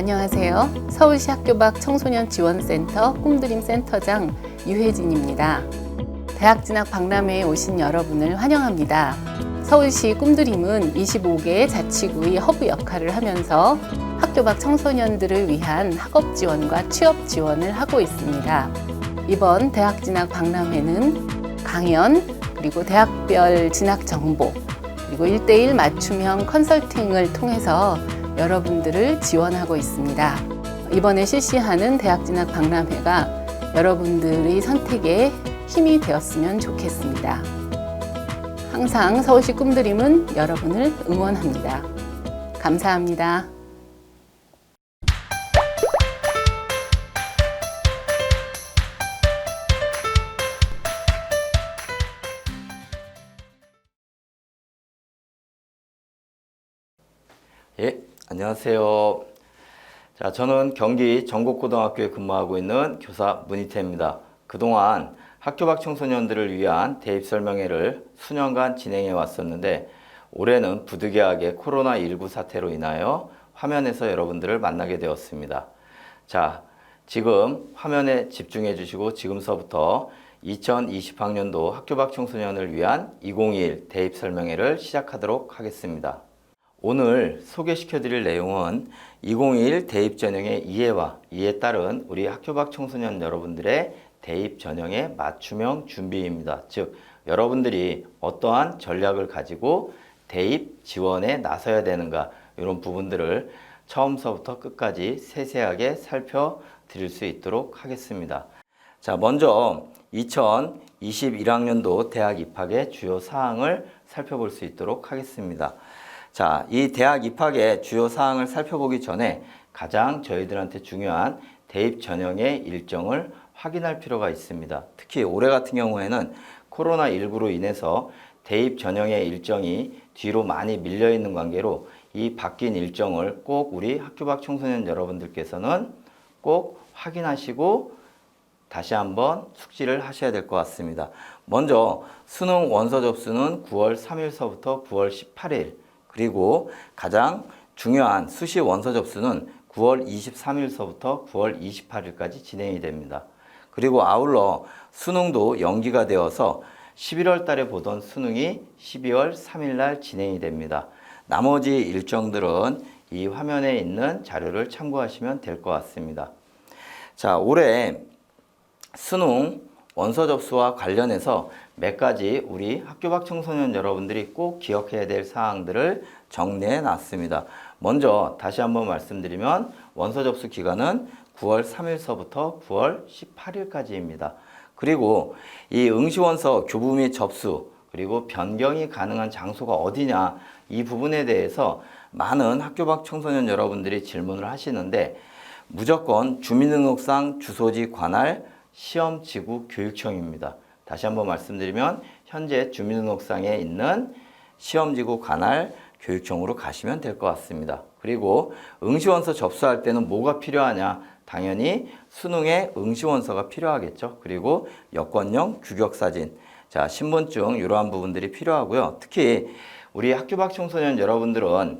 안녕하세요. 서울시 학교밖 청소년 지원센터 꿈드림 센터장 유혜진입니다. 대학 진학 박람회에 오신 여러분을 환영합니다. 서울시 꿈드림은 25개의 자치구의 허브 역할을 하면서 학교 밖 청소년들을 위한 학업 지원과 취업 지원을 하고 있습니다. 이번 대학 진학 박람회는 강연, 그리고 대학별 진학 정보, 그리고 1:1 맞춤형 컨설팅을 통해서 여러분들을 지원하고 있습니다. 이번에 실시하는 대학 진학 박람회가 여러분들의 선택에 힘이 되었으면 좋겠습니다. 항상 서울시 꿈드림은 여러분을 응원합니다. 감사합니다. 예, 안녕하세요. 자, 저는 경기 전국고등학교에 근무하고 있는 교사 문희태입니다. 그동안 학교 밖 청소년들을 위한 대입 설명회를 수년간 진행해 왔었는데 올해는 부득이하게 코로나19 사태로 인하여 화면에서 여러분들을 만나게 되었습니다. 자, 지금 화면에 집중해 주시고 지금서부터 2020학년도 학교 밖 청소년을 위한 2021 대입 설명회를 시작하도록 하겠습니다. 오늘 소개시켜 드릴 내용은 2021 대입 전형의 이해와 이에 따른 우리 학교 밖 청소년 여러분들의 대입 전형의 맞춤형 준비입니다. 즉, 여러분들이 어떠한 전략을 가지고 대입 지원에 나서야 되는가, 이런 부분들을 처음서부터 끝까지 세세하게 살펴드릴 수 있도록 하겠습니다. 자, 먼저 2021학년도 대학 입학의 주요 사항을 살펴볼 수 있도록 하겠습니다. 자, 이 대학 입학의 주요 사항을 살펴보기 전에 가장 저희들한테 중요한 대입 전형의 일정을 확인할 필요가 있습니다. 특히 올해 같은 경우에는 코로나19로 인해서 대입 전형의 일정이 뒤로 많이 밀려 있는 관계로 이 바뀐 일정을 꼭 우리 학교 밖 청소년 여러분들께서는 꼭 확인하시고 다시 한번 숙지를 하셔야 될 것 같습니다. 먼저 수능 원서 접수는 9월 3일서부터 9월 18일, 그리고 가장 중요한 수시 원서 접수는 9월 23일서부터 9월 28일까지 진행이 됩니다. 그리고 아울러 수능도 연기가 되어서 11월 달에 보던 수능이 12월 3일 날 진행이 됩니다. 나머지 일정들은 이 화면에 있는 자료를 참고하시면 될 것 같습니다. 자, 올해 수능 원서 접수와 관련해서 몇 가지 우리 학교 밖 청소년 여러분들이 꼭 기억해야 될 사항들을 정리해 놨습니다. 먼저 다시 한번 말씀드리면 원서 접수 기간은 9월 3일서부터 9월 18일까지입니다. 그리고 이 응시원서 교부 및 접수, 그리고 변경이 가능한 장소가 어디냐, 이 부분에 대해서 많은 학교 밖 청소년 여러분들이 질문을 하시는데 무조건 주민등록상 주소지 관할 시험지구 교육청입니다. 다시 한번 말씀드리면 현재 주민등록상에 있는 시험지구 관할 교육청으로 가시면 될 것 같습니다. 그리고 응시원서 접수할 때는 뭐가 필요하냐? 당연히 수능에 응시원서가 필요하겠죠. 그리고 여권용 규격사진, 자, 신분증, 이러한 부분들이 필요하고요. 특히 우리 학교 밖 청소년 여러분들은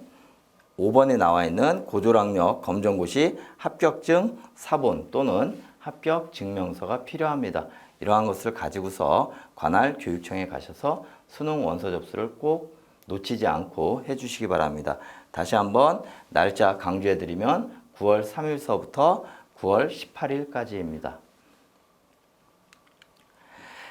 5번에 나와 있는 고졸학력 검정고시 합격증 사본 또는 합격 증명서가 필요합니다. 이러한 것을 가지고서 관할 교육청에 가셔서 수능 원서 접수를 꼭 놓치지 않고 해주시기 바랍니다. 다시 한번 날짜 강조해드리면 9월 3일서부터 9월 18일까지입니다.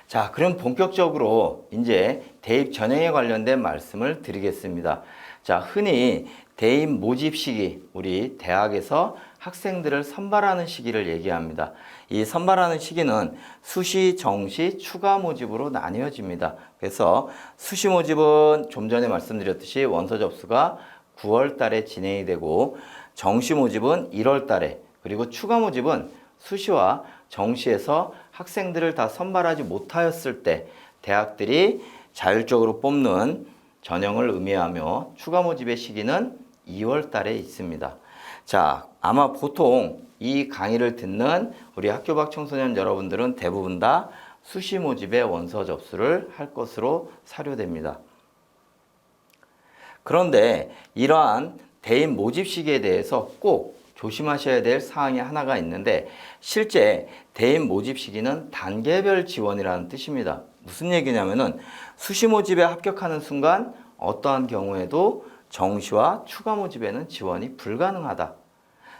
자, 그럼 본격적으로 이제 대입 전형에 관련된 말씀을 드리겠습니다. 자, 흔히 대입 모집 시기, 우리 대학에서 학생들을 선발하는 시기를 얘기합니다. 이 선발하는 시기는 수시, 정시, 추가 모집으로 나뉘어집니다. 그래서 수시 모집은 좀 전에 말씀드렸듯이 원서 접수가 9월 달에 진행이 되고 정시 모집은 1월 달에, 그리고 추가 모집은 수시와 정시에서 학생들을 다 선발하지 못하였을 때 대학들이 자율적으로 뽑는 전형을 의미하며 추가 모집의 시기는 2월 달에 있습니다. 자, 아마 보통 이 강의를 듣는 우리 학교 밖 청소년 여러분들은 대부분 다 수시 모집의 원서 접수를 할 것으로 사료됩니다. 그런데 이러한 대입 모집 시기에 대해서 꼭 조심하셔야 될 사항이 하나가 있는데 실제 대입 모집 시기는 단계별 지원이라는 뜻입니다. 무슨 얘기냐면은 수시 모집에 합격하는 순간 어떠한 경우에도 정시와 추가 모집에는 지원이 불가능하다.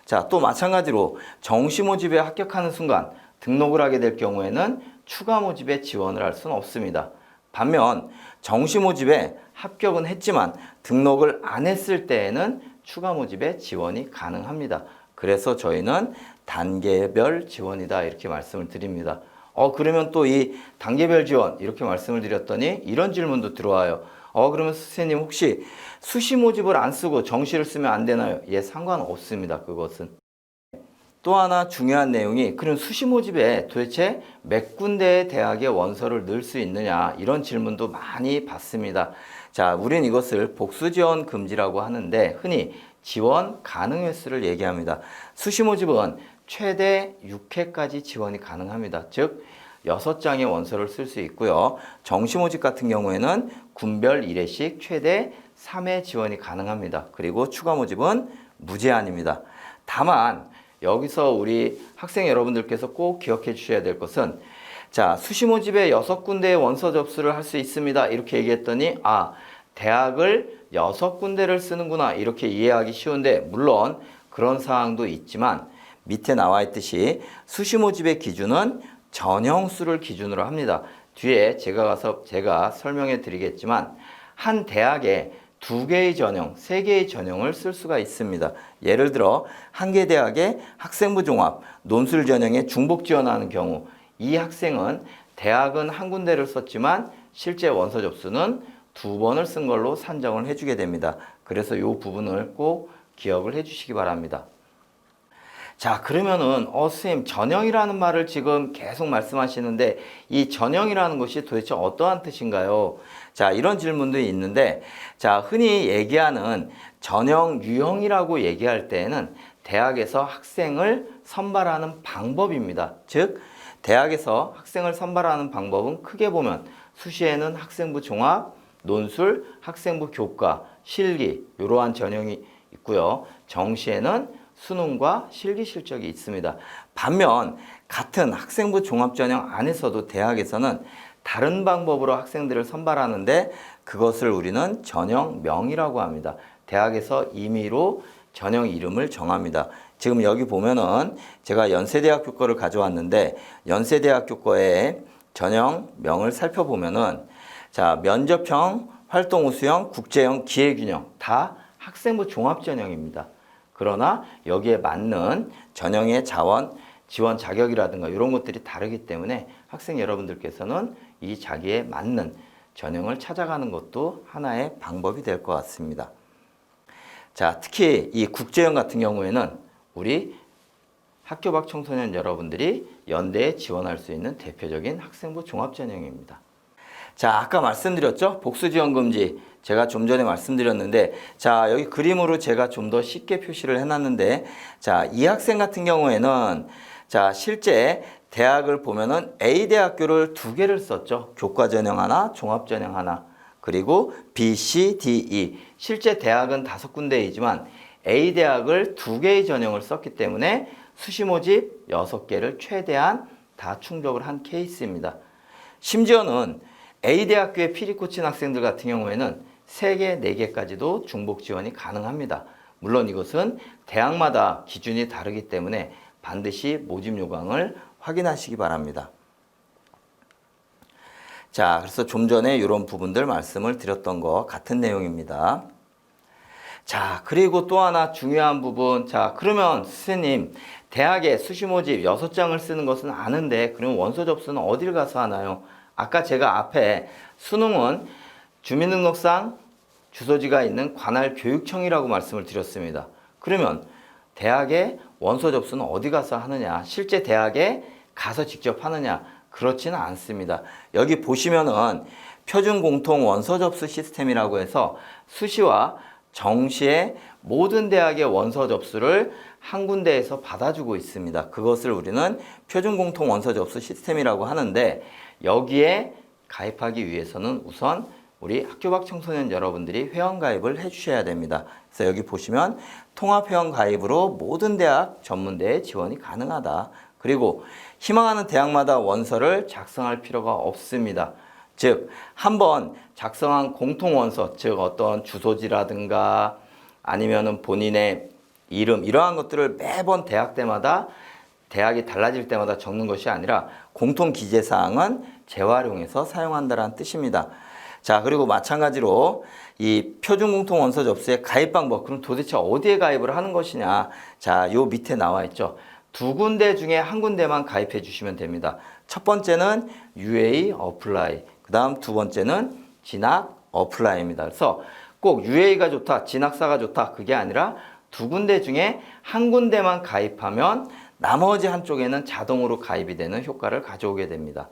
자, 또 마찬가지로 정시 모집에 합격하는 순간 등록을 하게 될 경우에는 추가 모집에 지원을 할 수는 없습니다. 반면 정시 모집에 합격은 했지만 등록을 안 했을 때에는 추가 모집에 지원이 가능합니다. 그래서 저희는 단계별 지원이다 이렇게 말씀을 드립니다. 그러면 또 이 단계별 지원 이렇게 말씀을 드렸더니 이런 질문도 들어와요. 그러면 선생님 혹시 수시 모집을 안 쓰고 정시를 쓰면 안 되나요? 예, 상관없습니다. 그것은. 또 하나 중요한 내용이 그럼 수시 모집에 도대체 몇 군데의 대학에 원서를 넣을 수 있느냐 이런 질문도 많이 받습니다. 자, 우린 이것을 복수 지원 금지라고 하는데 흔히 지원 가능 횟수를 얘기합니다. 수시 모집은 최대 6회까지 지원이 가능합니다. 즉 6장의 원서를 쓸 수 있고요. 정시 모집 같은 경우에는 군별 1회씩 최대 3회 지원이 가능합니다. 그리고 추가 모집은 무제한입니다. 다만 여기서 우리 학생 여러분들께서 꼭 기억해 주셔야 될 것은 자, 수시 모집에 6군데의 원서 접수를 할 수 있습니다. 이렇게 얘기했더니 대학을 6군데를 쓰는구나 이렇게 이해하기 쉬운데 물론 그런 사항도 있지만 밑에 나와 있듯이 수시 모집의 기준은 전형수를 기준으로 합니다. 뒤에 제가 설명해 드리겠지만 한 대학에 2개의 전형, 3개의 전형을 쓸 수가 있습니다. 예를 들어 한 개 대학에 학생부 종합, 논술 전형에 중복 지원하는 경우 이 학생은 대학은 한 군데를 썼지만 실제 원서 접수는 2번을 쓴 걸로 산정을 해주게 됩니다. 그래서 이 부분을 꼭 기억을 해주시기 바랍니다. 자, 그러면은 선생님 전형이라는 말을 지금 계속 말씀하시는데 이 전형이라는 것이 도대체 어떠한 뜻인가요? 자, 이런 질문도 있는데 자, 흔히 얘기하는 전형 유형이라고 얘기할 때에는 대학에서 학생을 선발하는 방법입니다. 즉 대학에서 학생을 선발하는 방법은 크게 보면 수시에는 학생부 종합, 논술, 학생부 교과, 실기 이러한 전형이 있고요. 정시에는 수능과 실기 실적이 있습니다. 반면 같은 학생부 종합전형 안에서도 대학에서는 다른 방법으로 학생들을 선발하는데 그것을 우리는 전형명이라고 합니다. 대학에서 임의로 전형 이름을 정합니다. 지금 여기 보면은 제가 연세대학교 거를 가져왔는데 연세대학교 거의 전형명을 살펴보면은 자, 면접형, 활동우수형, 국제형, 기회균형 다 학생부 종합전형입니다. 그러나 여기에 맞는 전형의 지원 자격이라든가 이런 것들이 다르기 때문에 학생 여러분들께서는 이 자기에 맞는 전형을 찾아가는 것도 하나의 방법이 될 것 같습니다. 자, 특히 이 국제형 같은 경우에는 우리 학교 밖 청소년 여러분들이 연대에 지원할 수 있는 대표적인 학생부 종합전형입니다. 자, 아까 말씀드렸죠? 복수지원금지. 제가 좀 전에 말씀드렸는데 자, 여기 그림으로 제가 좀 더 쉽게 표시를 해놨는데 자, 이 학생 같은 경우에는 자, 실제 대학을 보면은 A대학교를 2개를 썼죠. 교과전형 하나, 종합전형 하나. 그리고 B, C, D, E. 실제 대학은 5군데이지만 A대학을 2개의 전형을 썼기 때문에 수시 모집 6개를 최대한 다 충족을 한 케이스입니다. 심지어는 A대학교에 필이 꽂힌 학생들 같은 경우에는 3개, 4개까지도 중복 지원이 가능합니다. 물론 이것은 대학마다 기준이 다르기 때문에 반드시 모집 요강을 확인하시기 바랍니다. 자, 그래서 좀 전에 이런 부분들 말씀을 드렸던 거 같은 내용입니다. 자, 그리고 또 하나 중요한 부분. 자, 그러면 선생님, 대학에 수시 모집 6장을 쓰는 것은 아는데 그럼 원서 접수는 어딜 가서 하나요? 아까 제가 앞에 수능은 주민등록상 주소지가 있는 관할 교육청이라고 말씀을 드렸습니다. 그러면 대학에 원서 접수는 어디 가서 하느냐? 실제 대학에 가서 직접 하느냐? 그렇지는 않습니다. 여기 보시면은 표준공통 원서 접수 시스템이라고 해서 수시와 정시의 모든 대학의 원서 접수를 한 군데에서 받아주고 있습니다. 그것을 우리는 표준공통 원서 접수 시스템이라고 하는데 여기에 가입하기 위해서는 우선 우리 학교 밖 청소년 여러분들이 회원가입을 해주셔야 됩니다. 그래서 여기 보시면 통합회원가입으로 모든 대학 전문대에 지원이 가능하다. 그리고 희망하는 대학마다 원서를 작성할 필요가 없습니다. 즉, 한번 작성한 공통원서, 즉 어떤 주소지라든가 아니면은 본인의 이름, 이러한 것들을 매번 대학 때마다 대학이 달라질 때마다 적는 것이 아니라 공통 기재사항은 재활용해서 사용한다는 뜻입니다. 자, 그리고 마찬가지로 이 표준공통원서 접수의 가입 방법, 그럼 도대체 어디에 가입을 하는 것이냐? 자, 요 밑에 나와 있죠. 두 군데 중에 한 군데만 가입해 주시면 됩니다. 첫 번째는 UA 어플라이, 그 다음 두 번째는 진학 어플라이입니다. 그래서 꼭 UA가 좋다, 진학사가 좋다, 그게 아니라 두 군데 중에 한 군데만 가입하면 나머지 한쪽에는 자동으로 가입이 되는 효과를 가져오게 됩니다.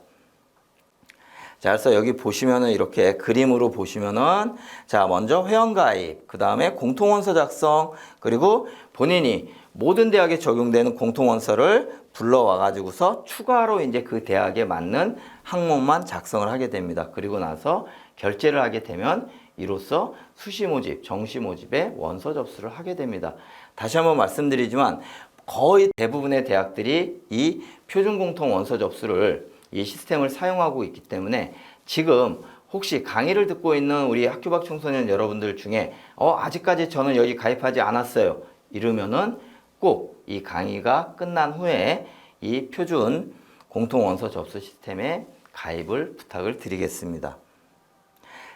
자, 그래서 여기 보시면은 이렇게 그림으로 보시면은 자, 먼저 회원가입, 그 다음에 공통원서 작성, 그리고 본인이 모든 대학에 적용되는 공통원서를 불러와 가지고서 추가로 이제 그 대학에 맞는 항목만 작성을 하게 됩니다. 그리고 나서 결제를 하게 되면 이로써 수시 모집, 정시 모집에 원서 접수를 하게 됩니다. 다시 한번 말씀드리지만 거의 대부분의 대학들이 이 표준 공통 원서 접수를 이 시스템을 사용하고 있기 때문에 지금 혹시 강의를 듣고 있는 우리 학교 밖 청소년 여러분들 중에 아직까지 저는 여기 가입하지 않았어요, 이러면은 꼭 이 강의가 끝난 후에 이 표준 공통 원서 접수 시스템에 가입을 부탁을 드리겠습니다.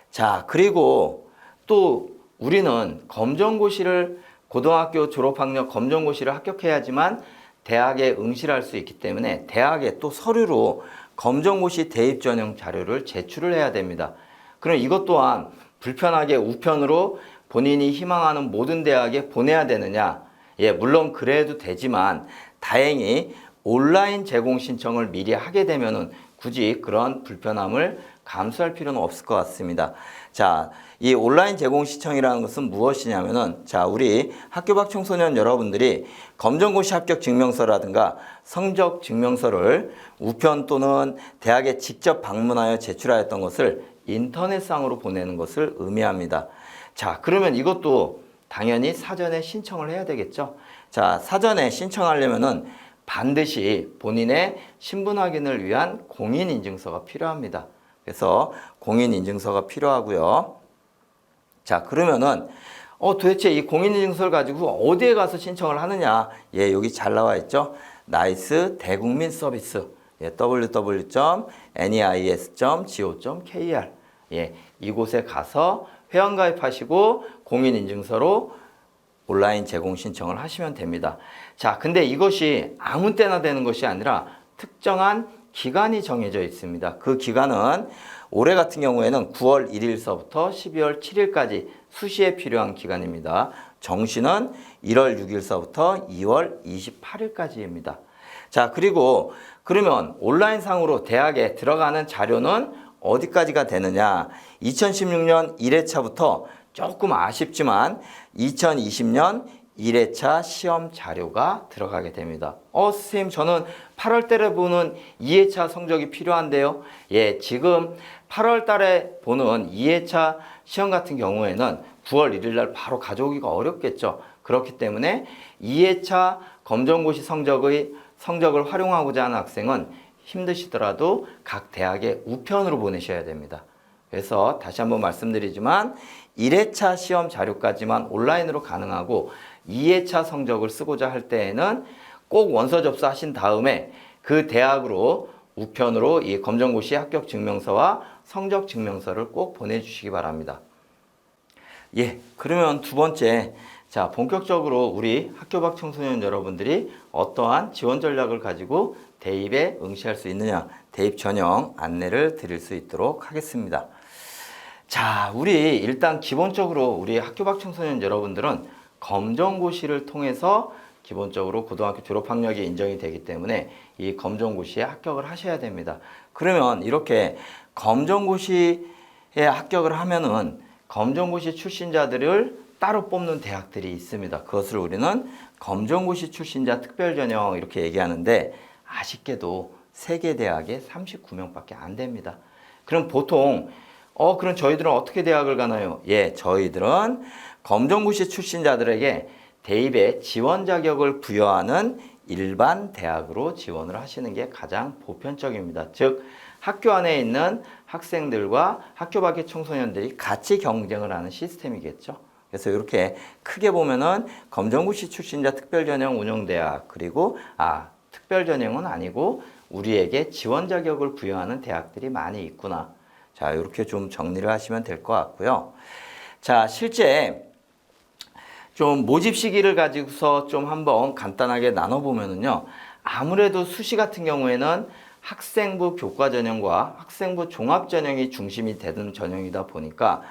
자, 그리고 또 우리는 검정고시를 고등학교 졸업학력 검정고시를 합격해야지만 대학에 응시를 할 수 있기 때문에 대학에 또 서류로 검정고시 대입 전형 자료를 제출을 해야 됩니다. 그럼 이것 또한 불편하게 우편으로 본인이 희망하는 모든 대학에 보내야 되느냐? 예, 물론 그래도 되지만 다행히 온라인 제공 신청을 미리 하게 되면은 굳이 그런 불편함을 감수할 필요는 없을 것 같습니다. 자, 이 온라인 제공 신청이라는 것은 무엇이냐면은 자, 우리 학교 밖 청소년 여러분들이 검정고시 합격 증명서라든가 성적 증명서를 우편 또는 대학에 직접 방문하여 제출하였던 것을 인터넷상으로 보내는 것을 의미합니다. 자, 그러면 이것도 당연히 사전에 신청을 해야 되겠죠. 자, 사전에 신청하려면은 반드시 본인의 신분 확인을 위한 공인인증서가 필요합니다. 그래서 공인인증서가 필요하고요. 자, 그러면은 도대체 이 공인인증서를 가지고 어디에 가서 신청을 하느냐? 예, 여기 잘 나와 있죠. 나이스 대국민 서비스, 예, www.neis.go.kr, 예, 이곳에 가서 회원가입하시고 공인인증서로 온라인 제공 신청을 하시면 됩니다. 자, 근데 이것이 아무 때나 되는 것이 아니라 특정한 기간이 정해져 있습니다. 그 기간은 올해 같은 경우에는 9월 1일서부터 12월 7일까지 수시에 필요한 기간입니다. 정시는 1월 6일서부터 2월 28일까지입니다. 자, 그리고 그러면 온라인상으로 대학에 들어가는 자료는 어디까지가 되느냐? 2016년 1회차부터 조금 아쉽지만 2020년 1회차 시험 자료가 들어가게 됩니다. 선생님, 저는 8월 달에 보는 2회차 성적이 필요한데요. 예, 지금 8월 달에 보는 2회차 시험 같은 경우에는 9월 1일 날 바로 가져오기가 어렵겠죠. 그렇기 때문에 2회차 검정고시 성적을 활용하고자 하는 학생은 힘드시더라도 각 대학에 우편으로 보내셔야 됩니다. 그래서 다시 한번 말씀드리지만 1회차 시험 자료까지만 온라인으로 가능하고 2회차 성적을 쓰고자 할 때에는 꼭 원서 접수하신 다음에 그 대학으로 우편으로 이 검정고시 합격 증명서와 성적 증명서를 꼭 보내주시기 바랍니다. 예, 그러면 두 번째, 자, 본격적으로 우리 학교 밖 청소년 여러분들이 어떠한 지원 전략을 가지고 대입에 응시할 수 있느냐, 대입 전형 안내를 드릴 수 있도록 하겠습니다. 자, 우리 일단 기본적으로 우리 학교 밖 청소년 여러분들은 검정고시를 통해서 기본적으로 고등학교 졸업학력이 인정이 되기 때문에 이 검정고시에 합격을 하셔야 됩니다. 그러면 이렇게 검정고시에 합격을 하면은 검정고시 출신자들을 따로 뽑는 대학들이 있습니다. 그것을 우리는 검정고시 출신자 특별전형 이렇게 얘기하는데 아쉽게도 세계대학에 39명밖에 안 됩니다. 그럼 보통 그럼 저희들은 어떻게 대학을 가나요? 예, 저희들은 검정고시 출신자들에게 대입에 지원 자격을 부여하는 일반 대학으로 지원을 하시는 게 가장 보편적입니다. 즉, 학교 안에 있는 학생들과 학교 밖의 청소년들이 같이 경쟁을 하는 시스템이겠죠. 그래서 이렇게 크게 보면은 검정고시 출신자 특별전형 운영대학, 그리고 특별전형은 아니고 우리에게 지원 자격을 부여하는 대학들이 많이 있구나. 자, 이렇게 좀 정리를 하시면 될 것 같고요. 자, 실제 좀 모집 시기를 가지고서 좀 한번 간단하게 나눠보면은요. 아무래도 수시 같은 경우에는 학생부 교과 전형과 학생부 종합 전형이 중심이 되는 전형이다 보니까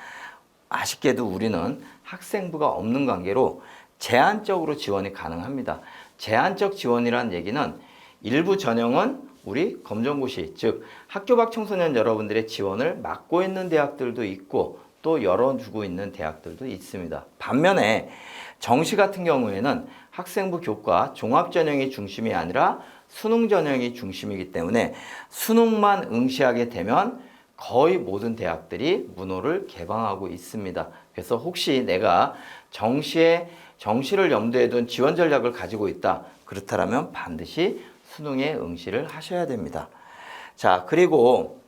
아쉽게도 우리는 학생부가 없는 관계로 제한적으로 지원이 가능합니다. 제한적 지원이란 얘기는 일부 전형은 우리 검정고시, 즉 학교 밖 청소년 여러분들의 지원을 막고 있는 대학들도 있고 또 열어주고 있는 대학들도 있습니다. 반면에 정시 같은 경우에는 학생부 교과 종합 전형이 중심이 아니라 수능 전형이 중심이기 때문에 수능만 응시하게 되면 거의 모든 대학들이 문호를 개방하고 있습니다. 그래서 혹시 내가 정시를 염두에 둔 지원 전략을 가지고 있다. 그렇다면 반드시 수능에 응시를 하셔야 됩니다. 자, 그리고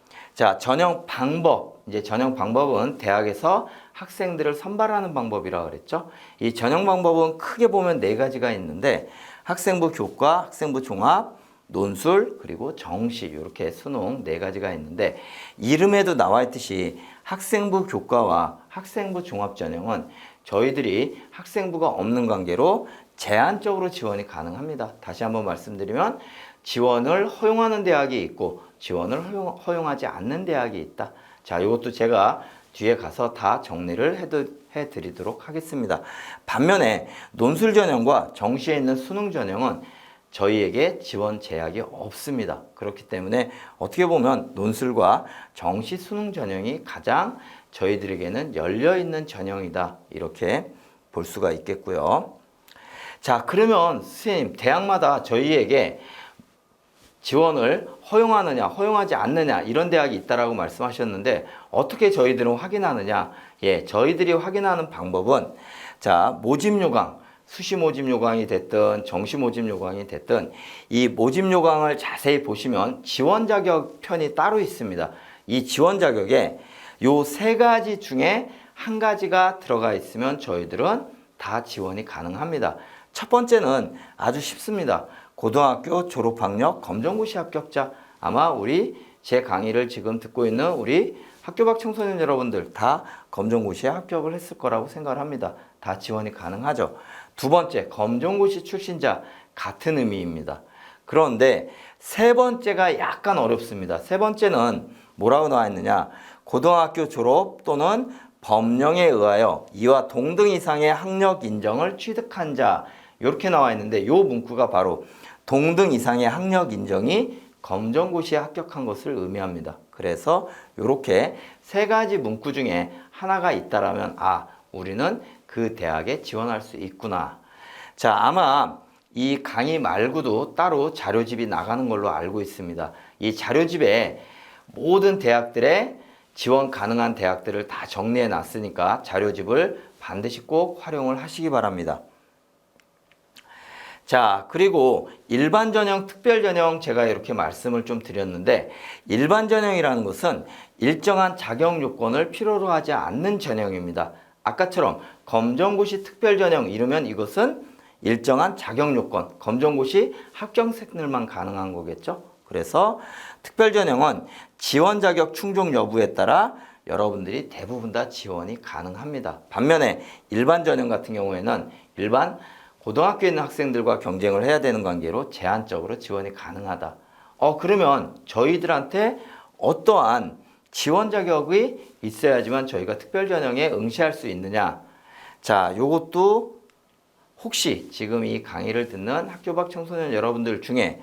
전형 방법. 이제 전형 방법은 대학에서 학생들을 선발하는 방법이라고 그랬죠. 이 전형 방법은 크게 보면 4가지가 있는데 학생부 교과, 학생부 종합, 논술, 그리고 정시 이렇게 수능 4가지가 있는데 이름에도 나와 있듯이 학생부 교과와 학생부 종합 전형은 저희들이 학생부가 없는 관계로 제한적으로 지원이 가능합니다. 다시 한번 말씀드리면 지원을 허용하는 대학이 있고 지원을 허용하지 않는 대학이 있다. 자, 이것도 제가 뒤에 가서 다 정리를 해드리도록 하겠습니다. 반면에 논술 전형과 정시에 있는 수능 전형은 저희에게 지원 제약이 없습니다. 그렇기 때문에 어떻게 보면 논술과 정시 수능 전형이 가장 저희들에게는 열려있는 전형이다. 이렇게 볼 수가 있겠고요. 자, 그러면 선생님, 대학마다 저희에게 지원을 허용하느냐, 허용하지 않느냐 이런 대학이 있다라고 말씀하셨는데 어떻게 저희들은 확인하느냐? 예, 저희들이 확인하는 방법은 모집 요강, 수시 모집 요강이 됐든 정시 모집 요강이 됐든 이 모집 요강을 자세히 보시면 지원 자격 편이 따로 있습니다. 이 지원 자격에 요 3가지 중에 한 가지가 들어가 있으면 저희들은 다 지원이 가능합니다. 첫 번째는 아주 쉽습니다. 고등학교 졸업학력 검정고시 합격자. 아마 제 강의를 지금 듣고 있는 우리 학교 밖 청소년 여러분들 다 검정고시에 합격을 했을 거라고 생각을 합니다. 다 지원이 가능하죠. 두 번째, 검정고시 출신자. 같은 의미입니다. 그런데 세 번째가 약간 어렵습니다. 세 번째는 뭐라고 나와 있느냐? 고등학교 졸업 또는 법령에 의하여 이와 동등 이상의 학력 인정을 취득한 자. 이렇게 나와 있는데 이 문구가 바로 동등 이상의 학력 인정이 검정고시에 합격한 것을 의미합니다. 그래서 이렇게 3가지 문구 중에 하나가 있다라면 우리는 그 대학에 지원할 수 있구나. 자, 아마 이 강의 말고도 따로 자료집이 나가는 걸로 알고 있습니다. 이 자료집에 모든 대학들의 지원 가능한 대학들을 다 정리해 놨으니까 자료집을 반드시 꼭 활용을 하시기 바랍니다. 자, 그리고 일반 전형, 특별 전형 제가 이렇게 말씀을 좀 드렸는데 일반 전형이라는 것은 일정한 자격 요건을 필요로 하지 않는 전형입니다. 아까처럼 검정고시 특별 전형 이르면 이것은 일정한 자격 요건, 검정고시 합격생들만 가능한 거겠죠. 그래서 특별 전형은 지원 자격 충족 여부에 따라 여러분들이 대부분 다 지원이 가능합니다. 반면에 일반 전형 같은 경우에는 일반 고등학교에 있는 학생들과 경쟁을 해야 되는 관계로 제한적으로 지원이 가능하다. 그러면 저희들한테 어떠한 지원 자격이 있어야지만 저희가 특별 전형에 응시할 수 있느냐? 자, 요것도 혹시 지금 이 강의를 듣는 학교 밖 청소년 여러분들 중에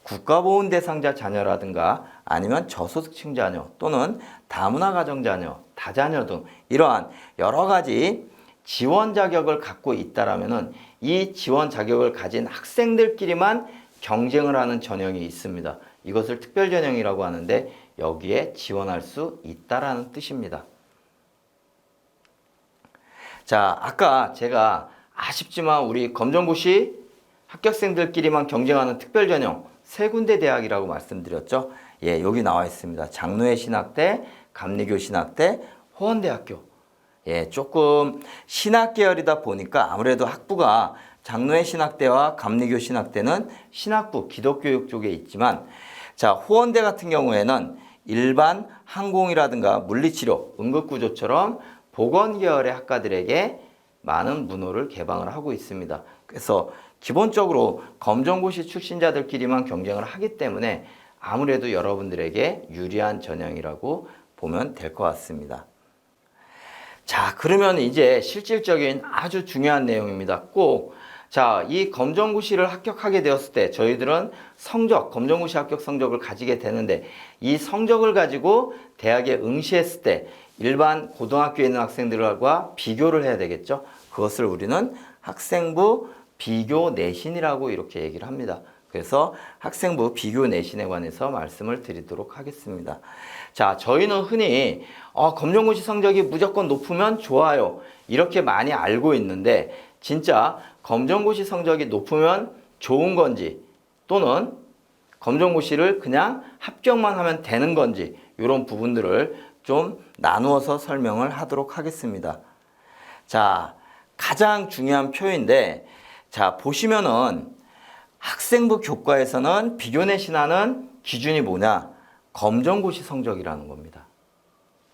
국가보훈 대상자 자녀라든가 아니면 저소득층 자녀 또는 다문화 가정 자녀, 다자녀 등 이러한 여러 가지 지원 자격을 갖고 있다라면은 이 지원 자격을 가진 학생들끼리만 경쟁을 하는 전형이 있습니다. 이것을 특별 전형이라고 하는데 여기에 지원할 수 있다라는 뜻입니다. 자, 아까 제가 아쉽지만 우리 검정고시 합격생들끼리만 경쟁하는 특별 전형 세 군데 대학이라고 말씀드렸죠. 예, 여기 나와 있습니다. 장로회 신학대, 감리교 신학대, 호원대학교. 예, 조금 신학 계열이다 보니까 아무래도 학부가 장로회 신학대와 감리교 신학대는 신학부 기독교육 쪽에 있지만, 자, 호원대 같은 경우에는 일반 항공이라든가 물리치료, 응급구조처럼 보건 계열의 학과들에게 많은 문호를 개방을 하고 있습니다. 그래서 기본적으로 검정고시 출신자들끼리만 경쟁을 하기 때문에 아무래도 여러분들에게 유리한 전형이라고 보면 될 것 같습니다. 자, 그러면 이제 실질적인 아주 중요한 내용입니다. 꼭, 자, 이 검정고시를 합격하게 되었을 때 저희들은 성적, 검정고시 합격 성적을 가지게 되는데 이 성적을 가지고 대학에 응시했을 때 일반 고등학교에 있는 학생들과 비교를 해야 되겠죠. 그것을 우리는 학생부 비교 내신이라고 이렇게 얘기를 합니다. 그래서 학생부 비교 내신에 관해서 말씀을 드리도록 하겠습니다. 자, 저희는 흔히 검정고시 성적이 무조건 높으면 좋아요, 이렇게 많이 알고 있는데 진짜 검정고시 성적이 높으면 좋은 건지 또는 검정고시를 그냥 합격만 하면 되는 건지 이런 부분들을 좀 나누어서 설명을 하도록 하겠습니다. 자, 가장 중요한 표인데, 자, 보시면은 학생부 교과에서는 비교 내신하는 기준이 뭐냐? 검정고시 성적이라는 겁니다.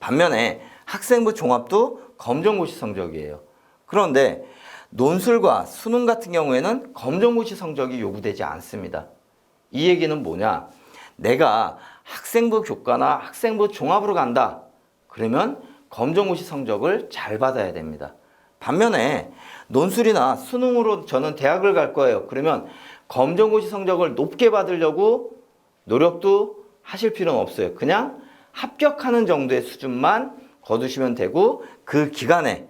반면에 학생부 종합도 검정고시 성적이에요. 그런데 논술과 수능 같은 경우에는 검정고시 성적이 요구되지 않습니다. 이 얘기는 뭐냐? 내가 학생부 교과나 학생부 종합으로 간다. 그러면 검정고시 성적을 잘 받아야 됩니다. 반면에 논술이나 수능으로 저는 대학을 갈 거예요. 그러면 검정고시 성적을 높게 받으려고 노력도 하실 필요는 없어요. 그냥 합격하는 정도의 수준만 거두시면 되고 그 기간에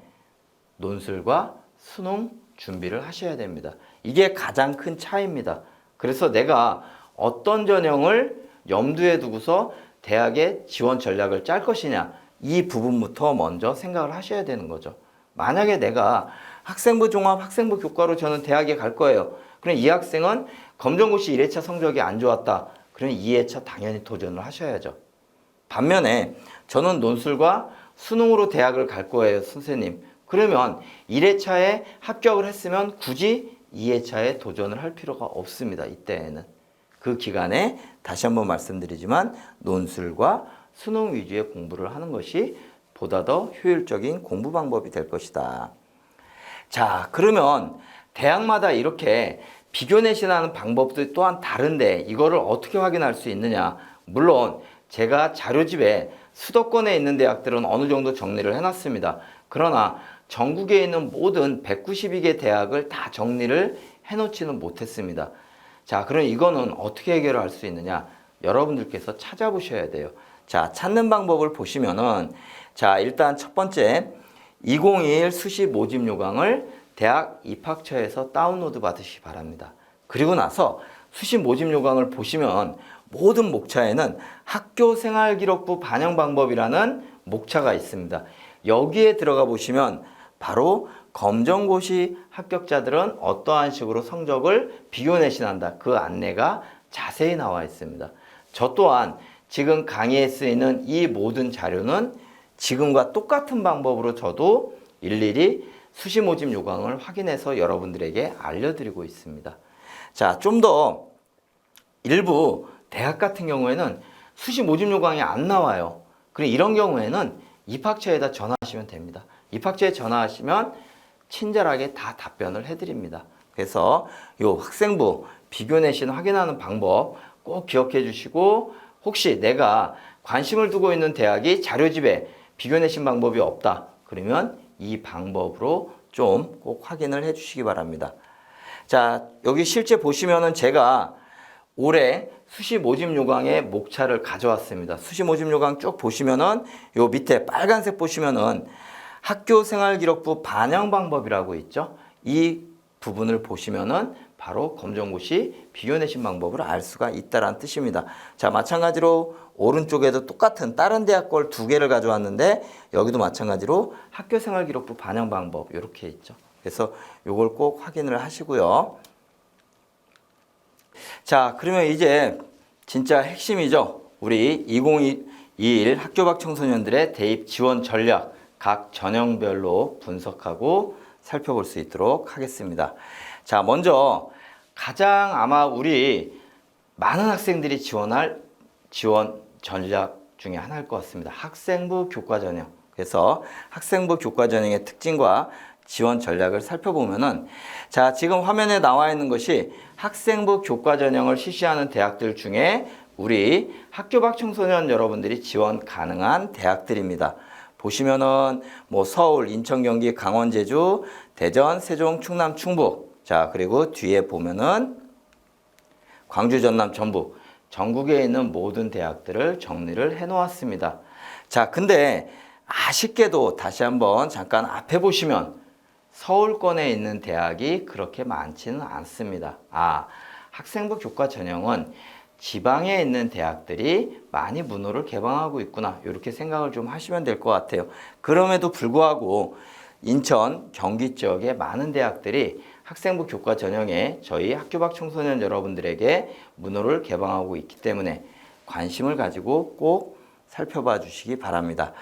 논술과 수능 준비를 하셔야 됩니다. 이게 가장 큰 차이입니다. 그래서 내가 어떤 전형을 염두에 두고서 대학의 지원 전략을 짤 것이냐, 이 부분부터 먼저 생각을 하셔야 되는 거죠. 만약에 내가 학생부 종합, 학생부 교과로 저는 대학에 갈 거예요. 그럼 이 학생은 검정고시 1회차 성적이 안 좋았다. 그럼 2회차 당연히 도전을 하셔야죠. 반면에 저는 논술과 수능으로 대학을 갈 거예요, 선생님. 그러면 1회차에 합격을 했으면 굳이 2회차에 도전을 할 필요가 없습니다. 이때에는. 그 기간에 다시 한번 말씀드리지만 논술과 수능 위주의 공부를 하는 것이 보다 더 효율적인 공부 방법이 될 것이다. 자, 그러면 대학마다 이렇게 비교 내신하는 방법도 또한 다른데 이거를 어떻게 확인할 수 있느냐? 물론 제가 자료집에 수도권에 있는 대학들은 어느 정도 정리를 해놨습니다. 그러나 전국에 있는 모든 192개 대학을 다 정리를 해놓지는 못했습니다. 자, 그럼 이거는 어떻게 해결을 할 수 있느냐? 여러분들께서 찾아보셔야 돼요. 자, 찾는 방법을 보시면은, 자, 일단 첫 번째 2021 수시 모집 요강을 대학 입학처에서 다운로드 받으시기 바랍니다. 그리고 나서 수시 모집 요강을 보시면 모든 목차에는 학교생활기록부 반영 방법이라는 목차가 있습니다. 여기에 들어가 보시면 바로 검정고시 합격자들은 어떠한 식으로 성적을 비교 내신한다. 그 안내가 자세히 나와 있습니다. 저 또한 지금 강의에 쓰이는 이 모든 자료는 지금과 똑같은 방법으로 저도 일일이 수시 모집 요강을 확인해서 여러분들에게 알려드리고 있습니다. 자, 좀 더 일부 대학 같은 경우에는 수시 모집 요강이 안 나와요. 그럼 이런 경우에는 입학처에다 전화하시면 됩니다. 입학처에 전화하시면 친절하게 다 답변을 해드립니다. 그래서 이 학생부 비교 내신 확인하는 방법 꼭 기억해 주시고, 혹시 내가 관심을 두고 있는 대학이 자료집에 비교 내신 방법이 없다. 그러면 이 방법으로 좀 꼭 확인을 해 주시기 바랍니다. 자, 여기 실제 보시면은 제가 올해 수시 모집 요강의 목차를 가져왔습니다. 수시 모집 요강 쭉 보시면은 요 밑에 빨간색 보시면은 학교생활기록부 반영 방법이라고 있죠. 이 부분을 보시면은 바로 검정고시 비교내신 방법을 알 수가 있다는 뜻입니다. 자, 마찬가지로 오른쪽에도 똑같은 다른 대학 걸 2개를 가져왔는데 여기도 마찬가지로 학교생활기록부 반영 방법 이렇게 있죠. 그래서 이걸 꼭 확인을 하시고요. 자, 그러면 이제 진짜 핵심이죠. 우리 2021 학교 밖 청소년들의 대입 지원 전략 각 전형별로 분석하고 살펴볼 수 있도록 하겠습니다. 자, 먼저 가장 아마 우리 많은 학생들이 지원할 지원 전략 중에 하나일 것 같습니다. 학생부 교과 전형. 그래서 학생부 교과 전형의 특징과 지원 전략을 살펴보면은, 자, 지금 화면에 나와 있는 것이 학생부 교과 전형을 실시하는 대학들 중에 우리 학교 밖 청소년 여러분들이 지원 가능한 대학들입니다. 보시면은 뭐 서울, 인천, 경기, 강원, 제주, 대전, 세종, 충남, 충북. 자, 그리고 뒤에 보면은 광주, 전남, 전북. 전국에 있는 모든 대학들을 정리를 해 놓았습니다. 자, 근데 아쉽게도 다시 한번 잠깐 앞에 보시면 서울권에 있는 대학이 그렇게 많지는 않습니다. 학생부 교과 전형은 지방에 있는 대학들이 많이 문호를 개방하고 있구나, 이렇게 생각을 좀 하시면 될 것 같아요. 그럼에도 불구하고 인천, 경기 지역의 많은 대학들이 학생부 교과 전형에 저희 학교 밖 청소년 여러분들에게 문호를 개방하고 있기 때문에 관심을 가지고 꼭 살펴봐 주시기 바랍니다.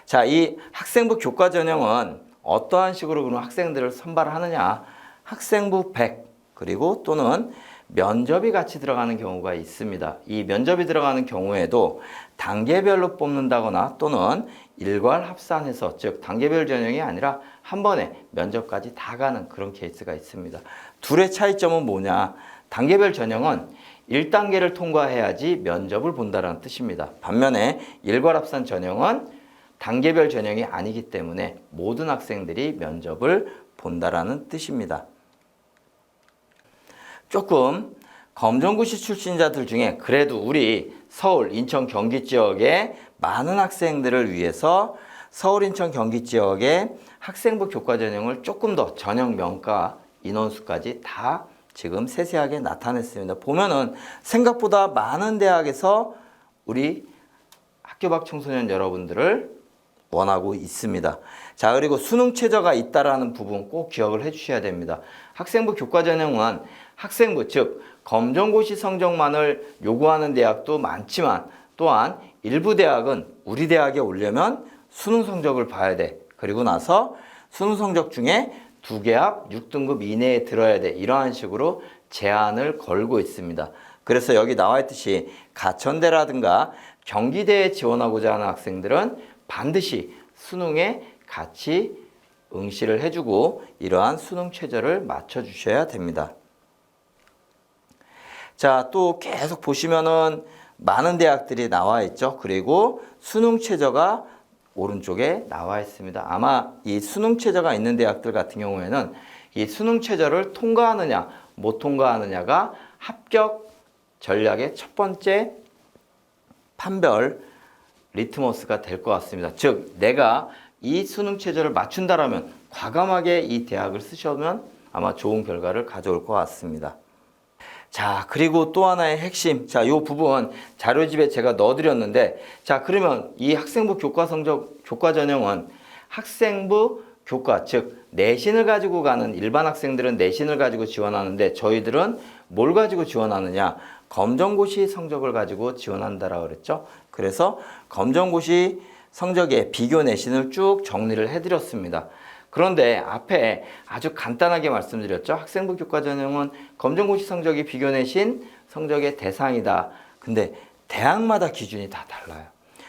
자, 이 학생부 교과 전형은 어떠한 식으로 그런 학생들을 선발하느냐, 학생부 100 그리고 또는 면접이 같이 들어가는 경우가 있습니다. 이 면접이 들어가는 경우에도 단계별로 뽑는다거나 또는 일괄 합산해서, 즉 단계별 전형이 아니라 한 번에 면접까지 다 가는 그런 케이스가 있습니다. 둘의 차이점은 뭐냐? 단계별 전형은 1단계를 통과해야지 면접을 본다는 뜻입니다. 반면에 일괄 합산 전형은 단계별 전형이 아니기 때문에 모든 학생들이 면접을 본다라는 뜻입니다. 조금 검정고시 출신자들 중에 그래도 우리 서울, 인천, 경기 지역의 많은 학생들을 위해서 서울, 인천, 경기 지역의 학생부 교과 전형을 조금 더 전형 명가 인원수까지 다 지금 세세하게 나타냈습니다. 보면은 생각보다 많은 대학에서 우리 학교 밖 청소년 여러분들을 원하고 있습니다. 자, 그리고 수능 최저가 있다라는 부분 꼭 기억을 해 주셔야 됩니다. 학생부 교과 전형은 학생부, 즉 검정고시 성적만을 요구하는 대학도 많지만 또한 일부 대학은 우리 대학에 오려면 수능 성적을 봐야 돼. 그리고 나서 수능 성적 중에 2개 합 6등급 이내에 들어야 돼. 이러한 식으로 제한을 걸고 있습니다. 그래서 여기 나와 있듯이 가천대라든가 경기대에 지원하고자 하는 학생들은 반드시 수능에 같이 응시를 해주고 이러한 수능 최저를 맞춰주셔야 됩니다. 자, 또 계속 보시면은 많은 대학들이 나와 있죠. 그리고 수능 최저가 오른쪽에 나와 있습니다. 아마 이 수능 최저가 있는 대학들 같은 경우에는 이 수능 최저를 통과하느냐 못 통과하느냐가 합격 전략의 첫 번째 판별 리트머스가 될 것 같습니다. 즉 내가 이 수능 최저를 맞춘다라면 과감하게 이 대학을 쓰시면 아마 좋은 결과를 가져올 것 같습니다. 자, 그리고 또 하나의 핵심. 자, 요 부분 자료집에 제가 넣어드렸는데, 자, 그러면 이 학생부 교과 성적, 교과 전형은 학생부 교과, 즉, 내신을 가지고 가는 일반 학생들은 내신을 가지고 지원하는데, 저희들은 뭘 가지고 지원하느냐? 검정고시 성적을 가지고 지원한다라고 그랬죠. 그래서 검정고시 성적의 비교 내신을 쭉 정리를 해드렸습니다. 그런데 앞에 아주 간단하게 말씀드렸죠. 학생부 교과 전형은 검정고시 성적이 비교 내신 성적의 대상이다. 근데 대학마다 기준이 다 달라요.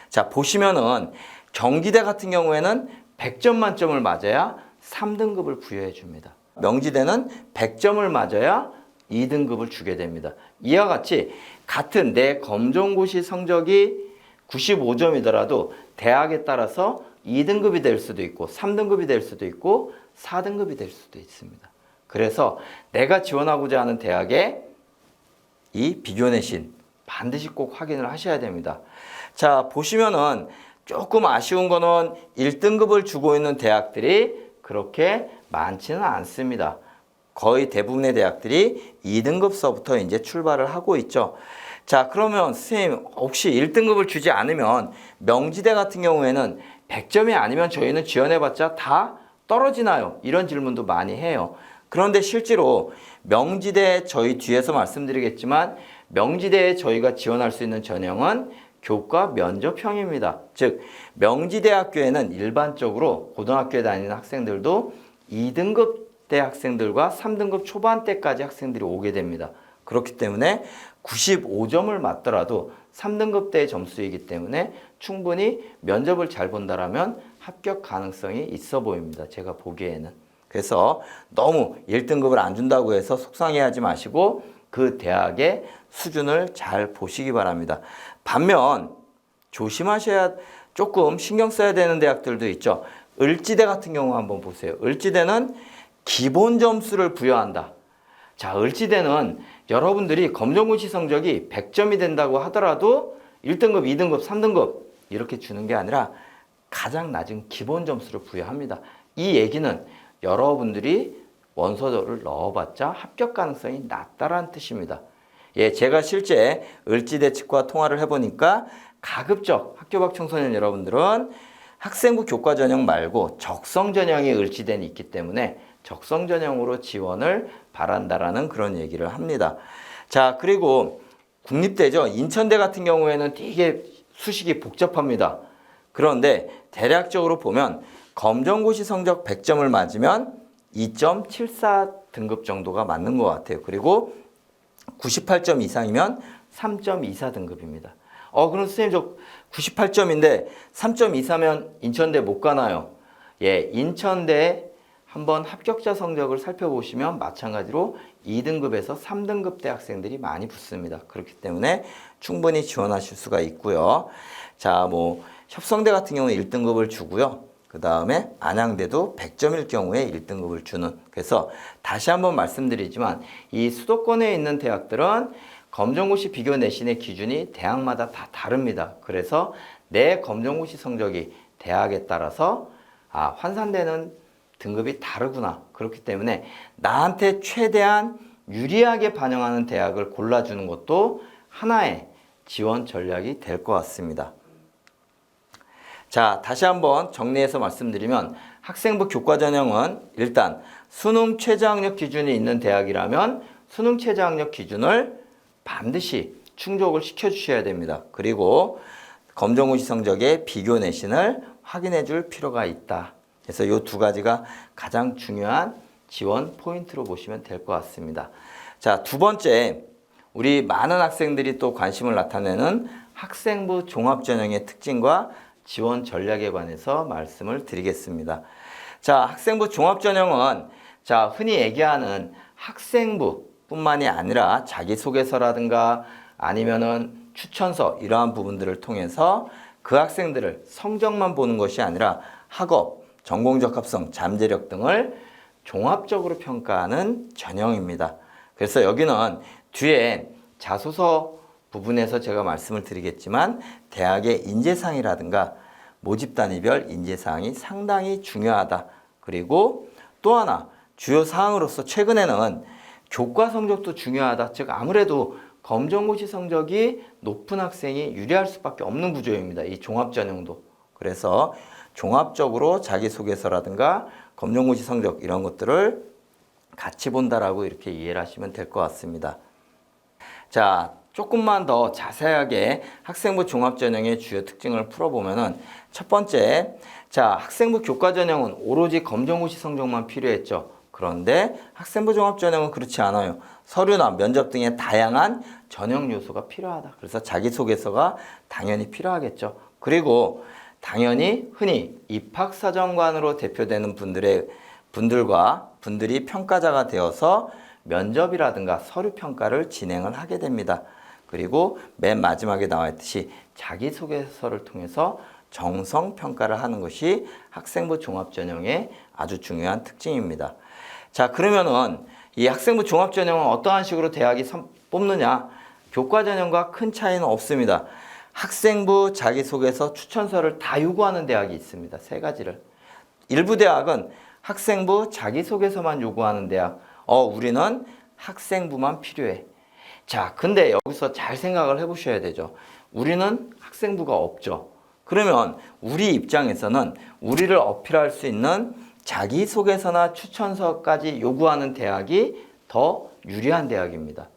자, 보시면은 경기대 같은 경우에는 100점 만점을 맞아야 3등급을 부여해 줍니다. 명지대는 100점을 맞아야 2등급을 주게 됩니다. 이와 같이 같은 내 검정고시 성적이 95점이더라도 대학에 따라서 2등급이 될 수도 있고 3등급이 될 수도 있고 4등급이 될 수도 있습니다. 그래서 내가 지원하고자 하는 대학의 이 비교 내신 반드시 꼭 확인을 하셔야 됩니다. 자, 보시면은 조금 아쉬운 거는 1등급을 주고 있는 대학들이 그렇게 많지는 않습니다. 거의 대부분의 대학들이 2등급서부터 이제 출발을 하고 있죠. 자, 그러면 선생님 혹시 1등급을 주지 않으면 명지대 같은 경우에는 100점이 아니면 저희는 지원해봤자 다 떨어지나요? 이런 질문도 많이 해요. 그런데 실제로 명지대 저희 뒤에서 말씀드리겠지만 명지대에 저희가 지원할 수 있는 전형은 교과 면접형입니다. 즉 명지대학교에는 일반적으로 고등학교에 다니는 학생들도 2등급 대 학생들과 3등급 초반대까지 학생들이 오게 됩니다. 그렇기 때문에 95점을 맞더라도 3등급대의 점수이기 때문에 충분히 면접을 잘 본다라면 합격 가능성이 있어 보입니다. 제가 보기에는. 그래서 너무 1등급을 안 준다고 해서 속상해하지 마시고 그 대학의 수준을 잘 보시기 바랍니다. 반면 조심하셔야 조금 신경 써야 되는 대학들도 있죠. 을지대 같은 경우 한번 보세요. 을지대는 기본 점수를 부여한다. 자, 을지대는 여러분들이 검정고시 성적이 100점이 된다고 하더라도 1등급, 2등급, 3등급 이렇게 주는 게 아니라 가장 낮은 기본 점수를 부여합니다. 이 얘기는 여러분들이 원서를 넣어봤자 합격 가능성이 낮다라는 뜻입니다. 예, 제가 실제 을지대 측과 통화를 해보니까 가급적 학교 밖 청소년 여러분들은 학생부 교과 전형 말고 적성 전형이 을지대는 있기 때문에 적성 전형으로 지원을 바란다라는 그런 얘기를 합니다. 자, 그리고 국립대죠. 인천대 같은 경우에는 되게 수식이 복잡합니다. 그런데 대략적으로 보면 검정고시 성적 100점을 맞으면 2.74 등급 정도가 맞는 것 같아요. 그리고 98점 이상이면 3.24 등급입니다. 그럼 선생님 저 98점인데 3.24면 인천대 못 가나요? 예, 인천대 한번 합격자 성적을 살펴보시면 마찬가지로 2등급에서 3등급 대 학생들이 많이 붙습니다. 그렇기 때문에 충분히 지원하실 수가 있고요. 자, 뭐 협성대 같은 경우는 1등급을 주고요. 그 다음에 안양대도 100점일 경우에 1등급을 주는. 그래서 다시 한번 말씀드리지만 이 수도권에 있는 대학들은 검정고시 비교 내신의 기준이 대학마다 다 다릅니다. 그래서 내 검정고시 성적이 대학에 따라서 환산되는 등급이 다르구나. 그렇기 때문에 나한테 최대한 유리하게 반영하는 대학을 골라주는 것도 하나의 지원 전략이 될 것 같습니다. 자, 다시 한번 정리해서 말씀드리면 학생부 교과 전형은 일단 수능 최저학력 기준이 있는 대학이라면 수능 최저학력 기준을 반드시 충족을 시켜주셔야 됩니다. 그리고 검정고시 성적의 비교 내신을 확인해 줄 필요가 있다. 그래서 이 두 가지가 가장 중요한 지원 포인트로 보시면 될 것 같습니다. 자, 두 번째, 우리 많은 학생들이 또 관심을 나타내는 학생부 종합전형의 특징과 지원 전략에 관해서 말씀을 드리겠습니다. 자, 학생부 종합전형은 자, 흔히 얘기하는 학생부뿐만이 아니라 자기소개서라든가 아니면은 추천서 이러한 부분들을 통해서 그 학생들을 성적만 보는 것이 아니라 학업, 전공적 합성, 잠재력 등을 종합적으로 평가하는 전형입니다. 그래서 여기는 뒤에 자소서 부분에서 제가 말씀을 드리겠지만 대학의 인재상이라든가 모집단위별 인재사항이 상당히 중요하다. 그리고 또 하나 주요 사항으로서 최근에는 교과 성적도 중요하다. 즉 아무래도 검정고시 성적이 높은 학생이 유리할 수밖에 없는 구조입니다. 이 종합전형도. 그래서 종합적으로 자기소개서라든가 검정고시 성적 이런 것들을 같이 본다라고 이렇게 이해를 하시면 될 것 같습니다. 자, 조금만 더 자세하게 학생부 종합전형의 주요 특징을 풀어보면은 첫 번째, 자, 학생부 교과전형은 오로지 검정고시 성적만 필요했죠. 그런데 학생부 종합전형은 그렇지 않아요. 서류나 면접 등의 다양한 전형 요소가 필요하다. 그래서 자기소개서가 당연히 필요하겠죠. 그리고 당연히 흔히 입학사정관으로 대표되는 분들이 평가자가 되어서 면접이라든가 서류 평가를 진행을 하게 됩니다. 그리고 맨 마지막에 나와 있듯이 자기소개서를 통해서 정성 평가를 하는 것이 학생부 종합전형의 아주 중요한 특징입니다. 자, 그러면은 이 학생부 종합전형은 어떠한 식으로 대학이 뽑느냐? 교과전형과 큰 차이는 없습니다. 학생부 자기소개서 추천서를 다 요구하는 대학이 있습니다. 세 가지를. 일부 대학은 학생부 자기소개서만 요구하는 대학, 우리는 학생부만 필요해. 자, 근데 여기서 잘 생각을 해보셔야 되죠. 우리는 학생부가 없죠. 그러면 우리 입장에서는 우리를 어필할 수 있는 자기소개서나 추천서까지 요구하는 대학이 더 유리한 대학입니다.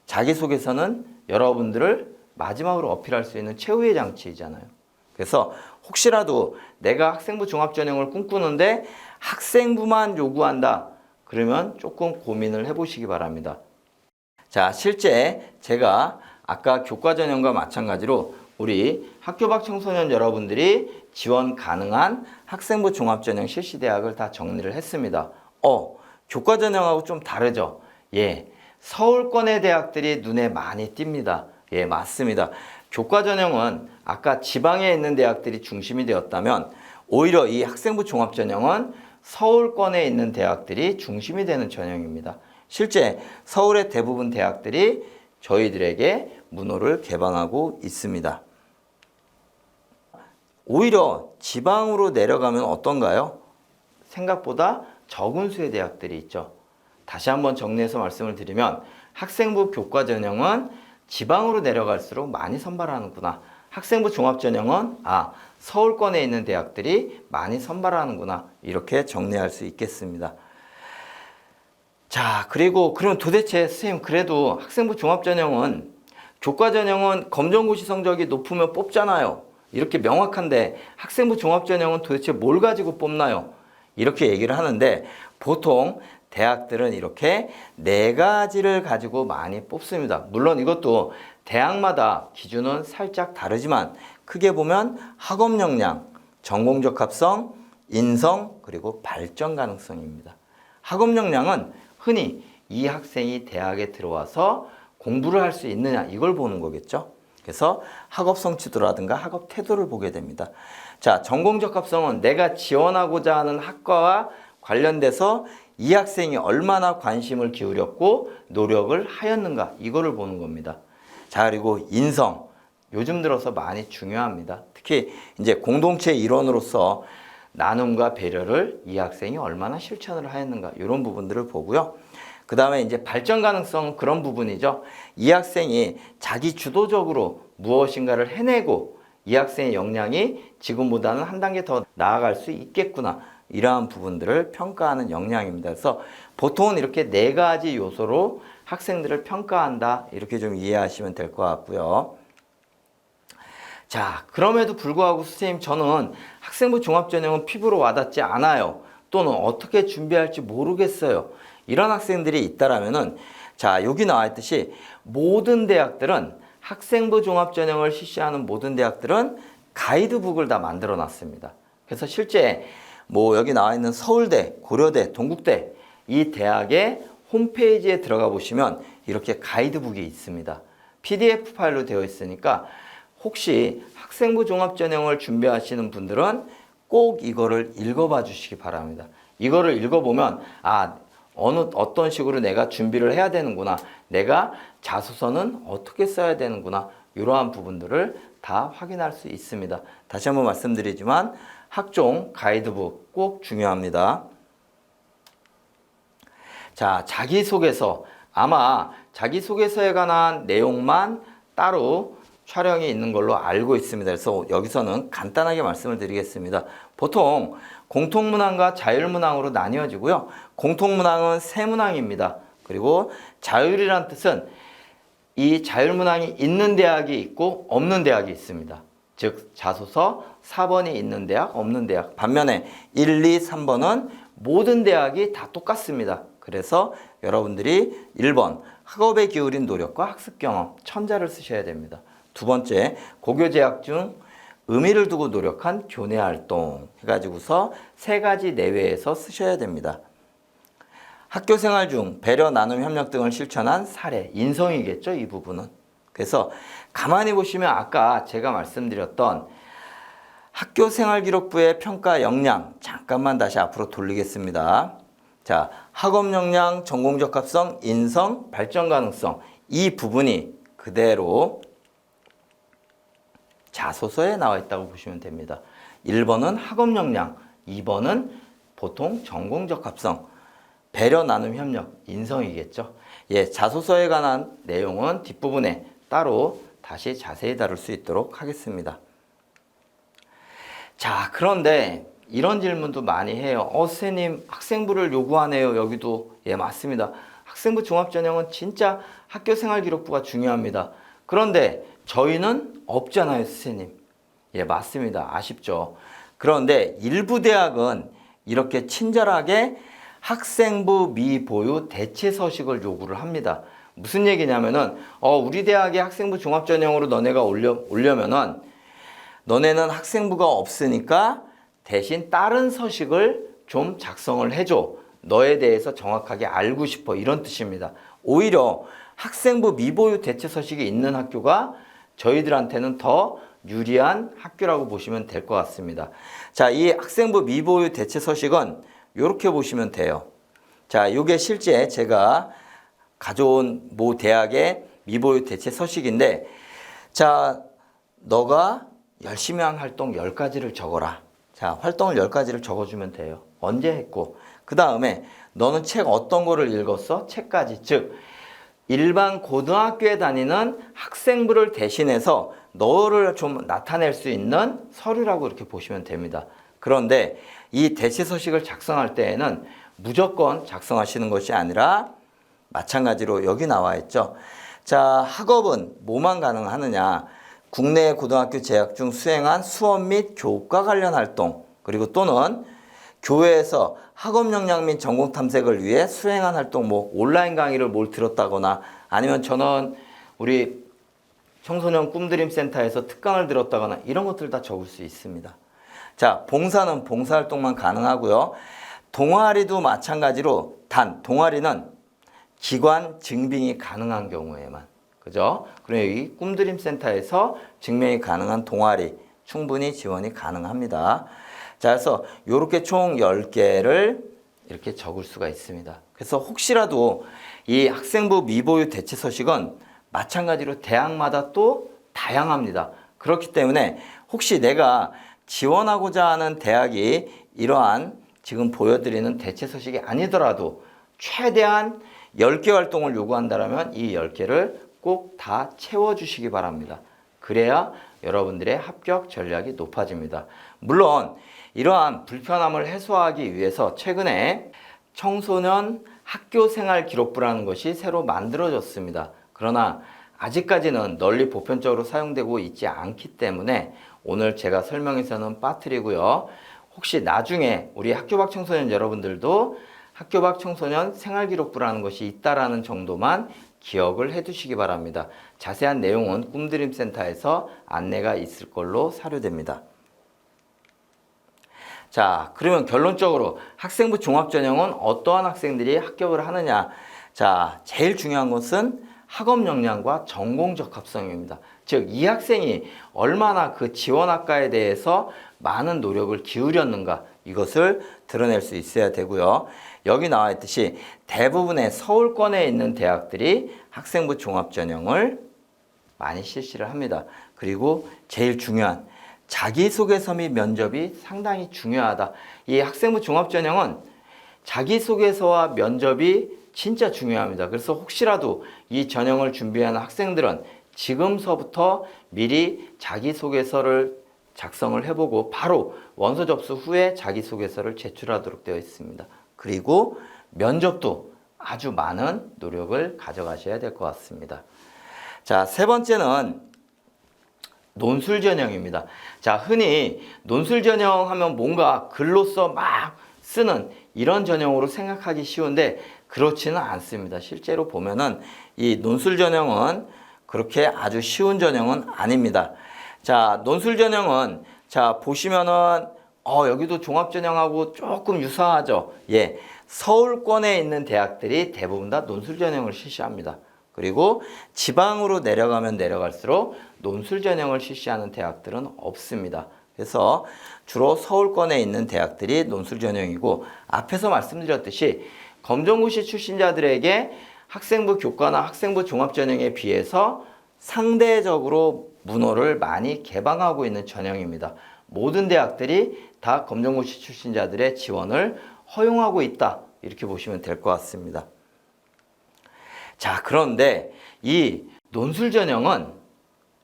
자기소개서는 여러분들을 마지막으로 어필할 수 있는 최후의 장치이잖아요. 그래서 혹시라도 내가 학생부 종합전형을 꿈꾸는데 학생부만 요구한다. 그러면 조금 고민을 해보시기 바랍니다. 자, 실제 제가 아까 교과전형과 마찬가지로 우리 학교 밖 청소년 여러분들이 지원 가능한 학생부 종합전형 실시대학을 다 정리를 했습니다. 교과전형하고 좀 다르죠? 예, 서울권의 대학들이 눈에 많이 띕니다. 예, 맞습니다. 교과전형은 아까 지방에 있는 대학들이 중심이 되었다면 오히려 이 학생부 종합전형은 서울권에 있는 대학들이 중심이 되는 전형입니다. 실제 서울의 대부분 대학들이 저희들에게 문호를 개방하고 있습니다. 오히려 지방으로 내려가면 어떤가요? 생각보다 적은 수의 대학들이 있죠. 다시 한번 정리해서 말씀을 드리면 학생부 교과전형은 지방으로 내려갈수록 많이 선발하는구나. 학생부 종합전형은 서울권에 있는 대학들이 많이 선발하는구나. 이렇게 정리할 수 있겠습니다. 자, 그리고 그럼 도대체 선생님 그래도 학생부 종합전형은 교과전형은 검정고시 성적이 높으면 뽑잖아요. 이렇게 명확한데 학생부 종합전형은 도대체 뭘 가지고 뽑나요? 이렇게 얘기를 하는데 보통 대학들은 이렇게 4가지를 가지고 많이 뽑습니다. 물론 이것도 대학마다 기준은 살짝 다르지만 크게 보면 학업 역량, 전공적 합성, 인성, 그리고 발전 가능성입니다. 학업 역량은 흔히 이 학생이 대학에 들어와서 공부를 할 수 있느냐 이걸 보는 거겠죠. 그래서 학업 성취도라든가 학업 태도를 보게 됩니다. 자, 전공적 합성은 내가 지원하고자 하는 학과와 관련돼서 이 학생이 얼마나 관심을 기울였고 노력을 하였는가 이거를 보는 겁니다. 자, 그리고 인성 요즘 들어서 많이 중요합니다. 특히 이제 공동체 일원으로서 나눔과 배려를 이 학생이 얼마나 실천을 하였는가 이런 부분들을 보고요. 그 다음에 이제 발전 가능성 그런 부분이죠. 이 학생이 자기 주도적으로 무엇인가를 해내고 이 학생의 역량이 지금보다는 한 단계 더 나아갈 수 있겠구나. 이러한 부분들을 평가하는 역량입니다. 그래서 보통은 이렇게 4가지 요소로 학생들을 평가한다. 이렇게 좀 이해하시면 될 것 같고요. 자, 그럼에도 불구하고 선생님 저는 학생부 종합전형은 피부로 와닿지 않아요. 또는 어떻게 준비할지 모르겠어요. 이런 학생들이 있다라면은 자, 여기 나와 있듯이 모든 대학들은 학생부 종합전형을 실시하는 모든 대학들은 가이드북을 다 만들어 놨습니다. 그래서 실제 여기 나와 있는 서울대, 고려대, 동국대 이 대학의 홈페이지에 들어가 보시면 이렇게 가이드북이 있습니다. PDF 파일로 되어 있으니까 혹시 학생부 종합전형을 준비하시는 분들은 꼭 이거를 읽어봐 주시기 바랍니다. 이거를 읽어보면 어떤 식으로 내가 준비를 해야 되는구나. 내가 자소서는 어떻게 써야 되는구나. 이러한 부분들을 다 확인할 수 있습니다. 다시 한번 말씀드리지만 학종 가이드북 꼭 중요합니다. 자, 자기소개서. 아마 자기소개서에 관한 내용만 따로 촬영이 있는 걸로 알고 있습니다. 그래서 여기서는 간단하게 말씀을 드리겠습니다. 보통 공통문항과 자율문항으로 나뉘어지고요. 공통문항은 3문항입니다. 그리고 자율이란 뜻은 이 자율문항이 있는 대학이 있고 없는 대학이 있습니다. 즉 자소서 4번이 있는 대학, 없는 대학. 반면에 1, 2, 3번은 모든 대학이 다 똑같습니다. 그래서 여러분들이 1번 학업에 기울인 노력과 학습 경험, 천자를 쓰셔야 됩니다. 두 번째, 고교 재학 중 의미를 두고 노력한 교내 활동 해가지고서 3가지 내외에서 쓰셔야 됩니다. 학교 생활 중 배려, 나눔, 협력 등을 실천한 사례, 인성이겠죠, 이 부분은. 그래서 가만히 보시면 아까 제가 말씀드렸던 학교 생활 기록부의 평가 역량 잠깐만 다시 앞으로 돌리겠습니다. 자, 학업 역량, 전공적 합성, 인성, 발전 가능성 이 부분이 그대로 자소서에 나와 있다고 보시면 됩니다. 1번은 학업 역량, 2번은 보통 전공적 합성. 배려, 나눔, 협력, 인성이겠죠. 예, 자소서에 관한 내용은 뒷부분에 따로 다시 자세히 다룰 수 있도록 하겠습니다. 자, 그런데 이런 질문도 많이 해요. 선생님, 학생부를 요구하네요. 여기도. 예, 맞습니다. 학생부 종합전형은 진짜 학교생활기록부가 중요합니다. 그런데 저희는 없잖아요, 선생님. 예, 맞습니다. 아쉽죠. 그런데 일부 대학은 이렇게 친절하게 학생부 미보유 대체 서식을 요구를 합니다. 무슨 얘기냐면은 우리 대학의 학생부 종합전형으로 너네가 올려면은 너네는 학생부가 없으니까 대신 다른 서식을 좀 작성을 해줘. 너에 대해서 정확하게 알고 싶어. 이런 뜻입니다. 오히려 학생부 미보유 대체 서식이 있는 학교가 저희들한테는 더 유리한 학교라고 보시면 될 것 같습니다. 자, 이 학생부 미보유 대체 서식은 이렇게 보시면 돼요. 자, 이게 실제 제가 가져온 모 대학의 미보유 대체 서식인데, 자, 너가 열심히 한 활동 10가지를 적어라. 자, 활동을 10가지를 적어주면 돼요. 언제 했고, 그 다음에 너는 책 어떤 거를 읽었어? 책까지. 즉, 일반 고등학교에 다니는 학생부를 대신해서 너를 좀 나타낼 수 있는 서류라고 이렇게 보시면 됩니다. 그런데 이 대체 서식을 작성할 때에는 무조건 작성하시는 것이 아니라 마찬가지로 여기 나와 있죠. 자, 학업은 뭐만 가능하느냐? 국내 고등학교 재학 중 수행한 수업 및 교육과 관련 활동, 그리고 또는 교회에서 학업 역량 및 전공 탐색을 위해 수행한 활동, 뭐 온라인 강의를 뭘 들었다거나, 아니면 저는 우리 청소년 꿈드림 센터에서 특강을 들었다거나, 이런 것들 다 적을 수 있습니다. 자, 봉사는 봉사활동만 가능하고요. 동아리도 마찬가지로 단 동아리는 기관 증빙이 가능한 경우에만, 그죠? 그리고 이 꿈드림 센터에서 증명이 가능한 동아리 충분히 지원이 가능합니다. 자, 그래서 이렇게 총 10개를 이렇게 적을 수가 있습니다. 그래서 혹시라도 이 학생부 미보유 대체 서식은 마찬가지로 대학마다 또 다양합니다. 그렇기 때문에 혹시 내가 지원하고자 하는 대학이 이러한 지금 보여드리는 대체 서식이 아니더라도 최대한 10개 활동을 요구한다면 이 10개를 꼭 다 채워주시기 바랍니다. 그래야 여러분들의 합격 전략이 높아집니다. 물론 이러한 불편함을 해소하기 위해서 최근에 청소년 학교생활 기록부라는 것이 새로 만들어졌습니다. 그러나 아직까지는 널리 보편적으로 사용되고 있지 않기 때문에 오늘 제가 설명해서는 빠뜨리고요. 혹시 나중에 우리 학교 밖 청소년 여러분들도 학교 밖 청소년 생활기록부라는 것이 있다라는 정도만 기억을 해 두시기 바랍니다. 자세한 내용은 꿈드림 센터에서 안내가 있을 걸로 사료됩니다. 자, 그러면 결론적으로 학생부 종합전형은 어떠한 학생들이 합격을 하느냐? 자, 제일 중요한 것은 학업 역량과 전공 적합성입니다. 즉, 이 학생이 얼마나 그 지원학과에 대해서 많은 노력을 기울였는가, 이것을 드러낼 수 있어야 되고요. 여기 나와 있듯이 대부분의 서울권에 있는 대학들이 학생부 종합전형을 많이 실시를 합니다. 그리고 제일 중요한 자기소개서 및 면접이 상당히 중요하다. 이 학생부 종합전형은 자기소개서와 면접이 진짜 중요합니다. 그래서 혹시라도 이 전형을 준비하는 학생들은 지금서부터 미리 자기소개서를 작성을 해보고 바로 원서 접수 후에 자기소개서를 제출하도록 되어 있습니다. 그리고 면접도 아주 많은 노력을 가져가셔야 될 것 같습니다. 자, 세 번째는 논술 전형입니다. 자, 흔히 논술 전형 하면 뭔가 글로써 막 쓰는 이런 전형으로 생각하기 쉬운데 그렇지는 않습니다. 실제로 보면은 이 논술 전형은 그렇게 아주 쉬운 전형은 아닙니다. 자, 논술 전형은 자, 보시면은 여기도 종합 전형하고 조금 유사하죠. 예. 서울권에 있는 대학들이 대부분 다 논술 전형을 실시합니다. 그리고 지방으로 내려가면 내려갈수록 논술 전형을 실시하는 대학들은 없습니다. 그래서 주로 서울권에 있는 대학들이 논술 전형이고, 앞에서 말씀드렸듯이 검정고시 출신자들에게 학생부 교과나 학생부 종합 전형에 비해서 상대적으로 문호를 많이 개방하고 있는 전형입니다. 모든 대학들이 다 검정고시 출신자들의 지원을 허용하고 있다. 이렇게 보시면 될 것 같습니다. 자, 그런데 이 논술 전형은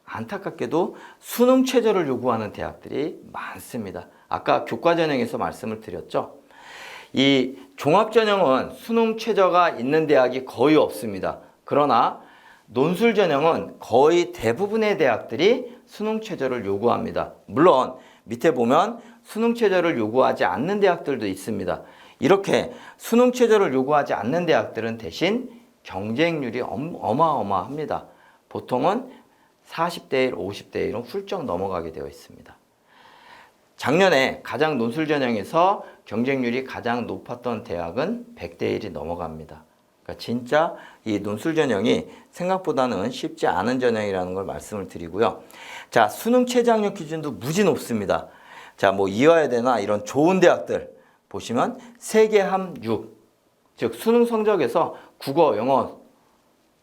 안타깝게도 수능 최저를 요구하는 대학들이 많습니다. 아까 교과 전형에서 말씀을 드렸죠. 이 종합 전형은 수능 최저가 있는 대학이 거의 없습니다. 그러나 논술 전형은 거의 대부분의 대학들이 수능 최저를 요구합니다. 물론 밑에 보면 수능 최저를 요구하지 않는 대학들도 있습니다. 이렇게 수능 최저를 요구하지 않는 대학들은 대신 경쟁률이 어마어마합니다. 보통은 40대 1, 50대 1은 훌쩍 넘어가게 되어 있습니다. 작년에 가장 논술 전형에서 경쟁률이 가장 높았던 대학은 100대 1이 넘어갑니다. 그러니까 진짜 이 논술 전형이 생각보다는 쉽지 않은 전형이라는 걸 말씀을 드리고요. 자, 수능 최저 학력 기준도 무지 높습니다. 자, 뭐 이화여대나 이런 좋은 대학들 보시면 세계함 6, 즉 수능 성적에서 국어, 영어,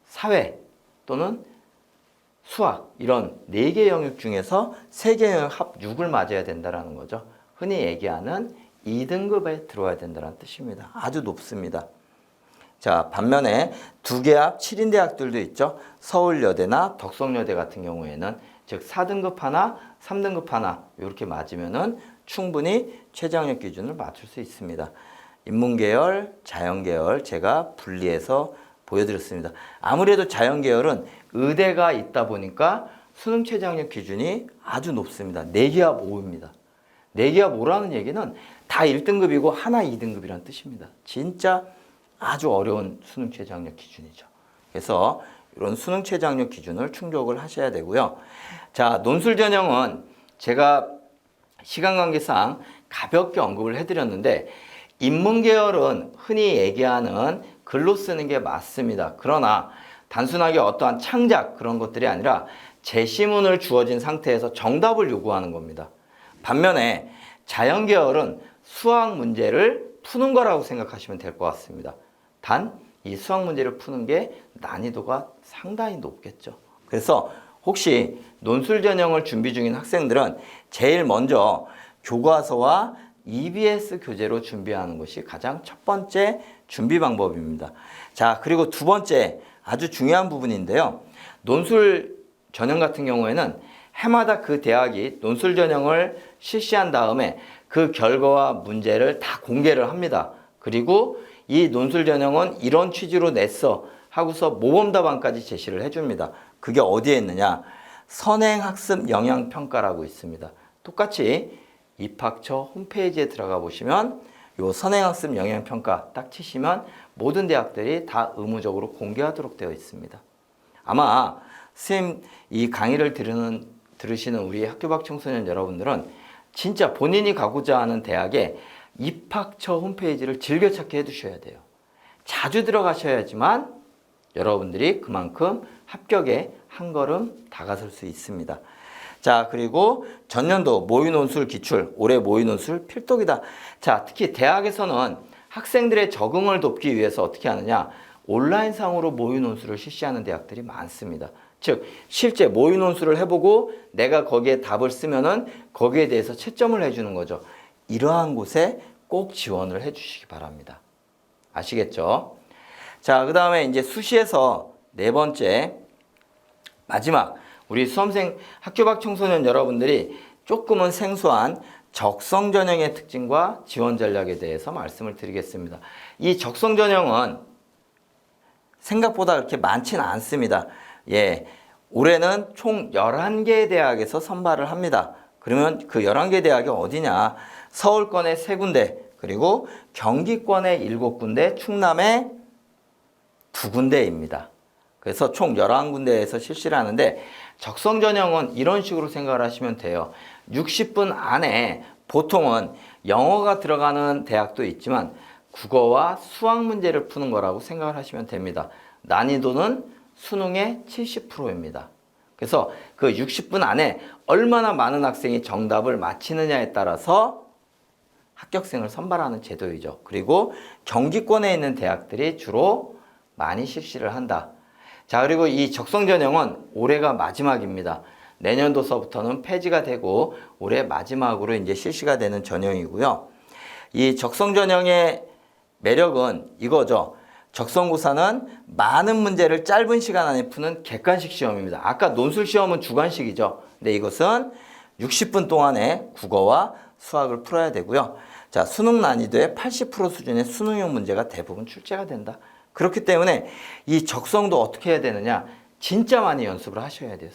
사회 또는 수학 이런 4개 영역 중에서 세계 영역 합 6을 맞아야 된다는 거죠. 흔히 얘기하는 2등급에 들어와야 된다는 뜻입니다. 아주 높습니다. 자, 반면에 2개 합 7인 대학들도 있죠. 서울여대나 덕성여대 같은 경우에는 즉 4등급 하나, 3등급 하나 이렇게 맞으면은 충분히 최저학력 기준을 맞출 수 있습니다. 인문계열, 자연계열 제가 분리해서 보여드렸습니다. 아무래도 자연계열은 의대가 있다 보니까 수능 최저학력 기준이 아주 높습니다. 4개 합 5입니다. 4개 합 5라는 얘기는 다 1등급이고 하나 2등급이라는 뜻입니다. 진짜 아주 어려운 수능 최저학력 기준이죠. 그래서 이런 수능 최저학력 기준을 충족을 하셔야 되고요. 자, 논술 전형은 제가 시간 관계상 가볍게 언급을 해드렸는데 인문계열은 흔히 얘기하는 글로 쓰는 게 맞습니다. 그러나 단순하게 어떠한 창작 그런 것들이 아니라 제시문을 주어진 상태에서 정답을 요구하는 겁니다. 반면에 자연계열은 수학 문제를 푸는 거라고 생각하시면 될 것 같습니다. 단 이 수학 문제를 푸는 게 난이도가 상당히 높겠죠. 그래서 혹시 논술 전형을 준비 중인 학생들은 제일 먼저 교과서와 EBS 교재로 준비하는 것이 가장 첫 번째 준비 방법입니다. 자, 그리고 두 번째 아주 중요한 부분인데요. 논술 전형 같은 경우에는 해마다 그 대학이 논술 전형을 실시한 다음에 그 결과와 문제를 다 공개를 합니다. 그리고 이 논술 전형은 이런 취지로 냈어 하고서 모범답안까지 제시를 해줍니다. 그게 어디에 있느냐? 선행학습 영향평가라고 있습니다. 똑같이 입학처 홈페이지에 들어가 보시면 요 선행학습 영향평가 딱 치시면 모든 대학들이 다 의무적으로 공개하도록 되어 있습니다. 아마 선생님 이 강의를 들으시는 우리 학교 밖 청소년 여러분들은 진짜 본인이 가고자 하는 대학의 입학처 홈페이지를 즐겨찾기 해두셔야 돼요. 자주 들어가셔야지만 여러분들이 그만큼 합격에 한 걸음 다가설 수 있습니다. 자, 그리고 전년도 모의논술 기출, 올해 모의논술 필독이다. 자, 특히 대학에서는 학생들의 적응을 돕기 위해서 어떻게 하느냐? 온라인상으로 모의논술을 실시하는 대학들이 많습니다. 즉, 실제 모의논술을 해보고 내가 거기에 답을 쓰면은 거기에 대해서 채점을 해주는 거죠. 이러한 곳에 꼭 지원을 해주시기 바랍니다. 아시겠죠? 자, 그 다음에 이제 수시에서 네 번째, 마지막, 우리 수험생 학교 밖 청소년 여러분들이 조금은 생소한 적성 전형의 특징과 지원 전략에 대해서 말씀을 드리겠습니다. 이 적성 전형은 생각보다 그렇게 많지는 않습니다. 예, 올해는 총 11개 대학에서 선발을 합니다. 그러면 그 11개 대학이 어디냐? 서울권에 3군데, 그리고 경기권에 7군데, 충남에 2군데입니다. 그래서 총 11군데에서 실시를 하는데 적성 전형은 이런 식으로 생각을 하시면 돼요. 60분 안에 보통은 영어가 들어가는 대학도 있지만 국어와 수학 문제를 푸는 거라고 생각을 하시면 됩니다. 난이도는 수능의 70%입니다. 그래서 그 60분 안에 얼마나 많은 학생이 정답을 맞히느냐에 따라서 합격생을 선발하는 제도이죠. 그리고 경기권에 있는 대학들이 주로 많이 실시를 한다. 자, 그리고 이 적성 전형은 올해가 마지막입니다. 내년도서부터는 폐지가 되고 올해 마지막으로 이제 실시가 되는 전형이고요. 이 적성 전형의 매력은 이거죠. 적성고사는 많은 문제를 짧은 시간 안에 푸는 객관식 시험입니다. 아까 논술 시험은 주관식이죠. 근데 이것은 60분 동안에 국어와 수학을 풀어야 되고요. 자, 수능 난이도의 80% 수준의 수능형 문제가 대부분 출제가 된다. 그렇기 때문에 이 적성도 어떻게 해야 되느냐? 진짜 많이 연습을 하셔야 돼요.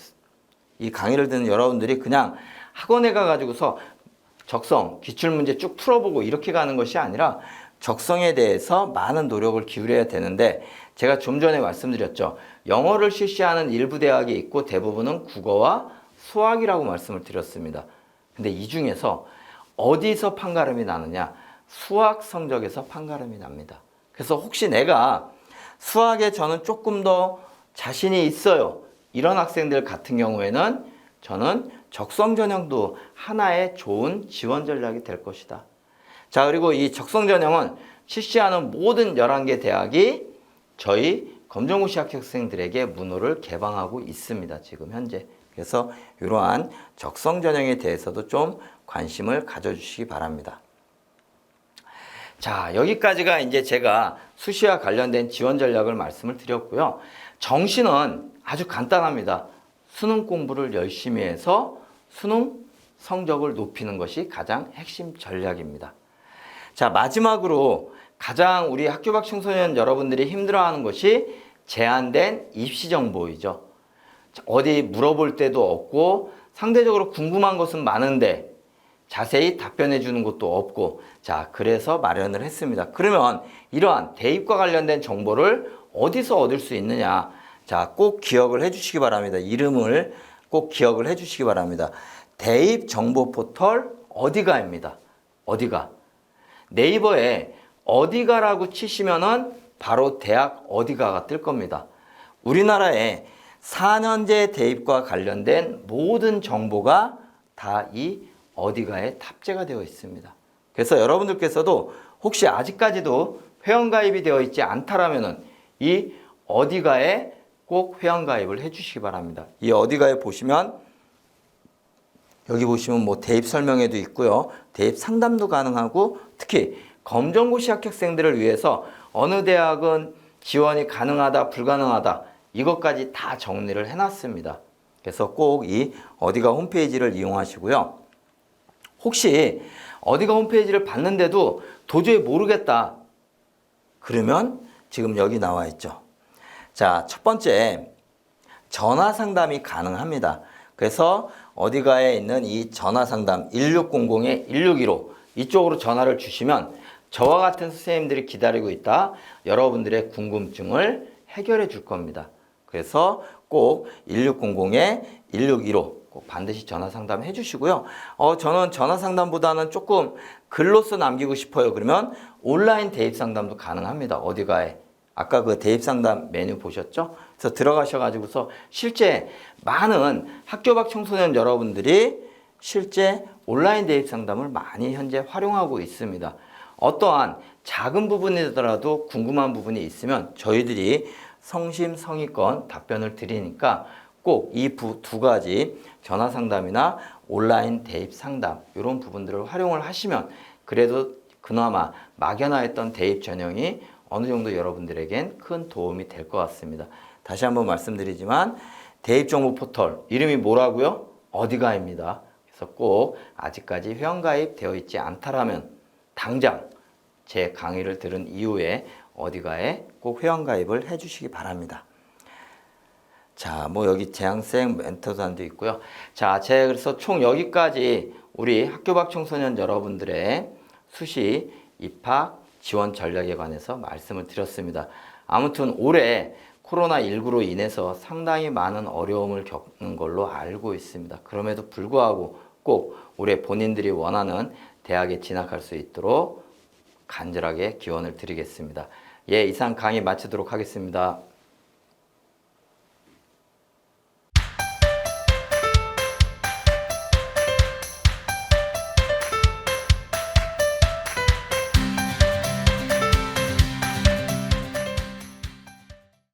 이 강의를 듣는 여러분들이 그냥 학원에 가가지고서 적성, 기출문제 쭉 풀어보고 이렇게 가는 것이 아니라 적성에 대해서 많은 노력을 기울여야 되는데 제가 좀 전에 말씀드렸죠. 영어를 실시하는 일부 대학이 있고 대부분은 국어와 수학이라고 말씀을 드렸습니다. 근데 이 중에서 어디서 판가름이 나느냐? 수학 성적에서 판가름이 납니다. 그래서 혹시 내가 수학에 저는 조금 더 자신이 있어요. 이런 학생들 같은 경우에는 저는 적성 전형도 하나의 좋은 지원 전략이 될 것이다. 자, 그리고 이 적성 전형은 실시하는 모든 11개 대학이 저희 검정고시 합격생들에게 문호를 개방하고 있습니다. 지금 현재. 그래서 이러한 적성 전형에 대해서도 좀 관심을 가져주시기 바랍니다. 자, 여기까지가 이제 제가 수시와 관련된 지원 전략을 말씀을 드렸고요. 정시는 아주 간단합니다. 수능 공부를 열심히 해서 수능 성적을 높이는 것이 가장 핵심 전략입니다. 자, 마지막으로 가장 우리 학교 밖 청소년 여러분들이 힘들어하는 것이 제한된 입시 정보이죠. 어디 물어볼 데도 없고 상대적으로 궁금한 것은 많은데 자세히 답변해 주는 것도 없고, 자, 그래서 마련을 했습니다. 그러면 이러한 대입과 관련된 정보를 어디서 얻을 수 있느냐? 자, 꼭 기억을 해 주시기 바랍니다. 이름을 꼭 기억을 해 주시기 바랍니다. 대입 정보 포털 어디가입니다. 어디가. 네이버에 어디가라고 치시면은 바로 대학 어디가가 뜰 겁니다. 우리나라에 4년제 대입과 관련된 모든 정보가 다 이 어디가에 탑재가 되어 있습니다. 그래서 여러분들께서도 혹시 아직까지도 회원가입이 되어 있지 않다라면은 이 어디가에 꼭 회원가입을 해 주시기 바랍니다. 이 어디가에 보시면 여기 보시면 뭐 대입 설명회도 있고요. 대입 상담도 가능하고 특히 검정고시 합격생들을 위해서 어느 대학은 지원이 가능하다, 불가능하다 이것까지 다 정리를 해놨습니다. 그래서 꼭 이 어디가 홈페이지를 이용하시고요. 혹시 어디가 홈페이지를 봤는데도 도저히 모르겠다. 그러면 지금 여기 나와 있죠. 자, 첫 번째 전화 상담이 가능합니다. 그래서 어디가에 있는 이 전화 상담 1600-1615 이쪽으로 전화를 주시면 저와 같은 선생님들이 기다리고 있다. 여러분들의 궁금증을 해결해 줄 겁니다. 그래서 꼭 1600-1615 꼭 반드시 전화 상담 해주시고요. 저는 전화 상담보다는 조금 글로써 남기고 싶어요. 그러면 온라인 대입 상담도 가능합니다. 어디가에. 아까 그 대입 상담 메뉴 보셨죠? 그래서 들어가셔가지고서 실제 많은 학교 밖 청소년 여러분들이 실제 온라인 대입 상담을 많이 현재 활용하고 있습니다. 어떠한 작은 부분이더라도 궁금한 부분이 있으면 저희들이 성심성의껏 답변을 드리니까 꼭 이 두 가지 전화 상담이나 온라인 대입 상담 이런 부분들을 활용을 하시면 그래도 그나마 막연하였던 대입 전형이 어느 정도 여러분들에겐 큰 도움이 될 것 같습니다. 다시 한번 말씀드리지만 대입 정보 포털 이름이 뭐라고요? 어디가입니다. 그래서 꼭 아직까지 회원가입 되어 있지 않다라면 당장 제 강의를 들은 이후에 어디가에 꼭 회원가입을 해 주시기 바랍니다. 자, 뭐 여기 재학생 멘토단도 있고요. 자, 제가 그래서 총 여기까지 우리 학교 밖 청소년 여러분들의 수시 입학 지원 전략에 관해서 말씀을 드렸습니다. 아무튼 올해 코로나19로 인해서 상당히 많은 어려움을 겪는 걸로 알고 있습니다. 그럼에도 불구하고 꼭 올해 본인들이 원하는 대학에 진학할 수 있도록 간절하게 기원을 드리겠습니다. 예, 이상 강의 마치도록 하겠습니다.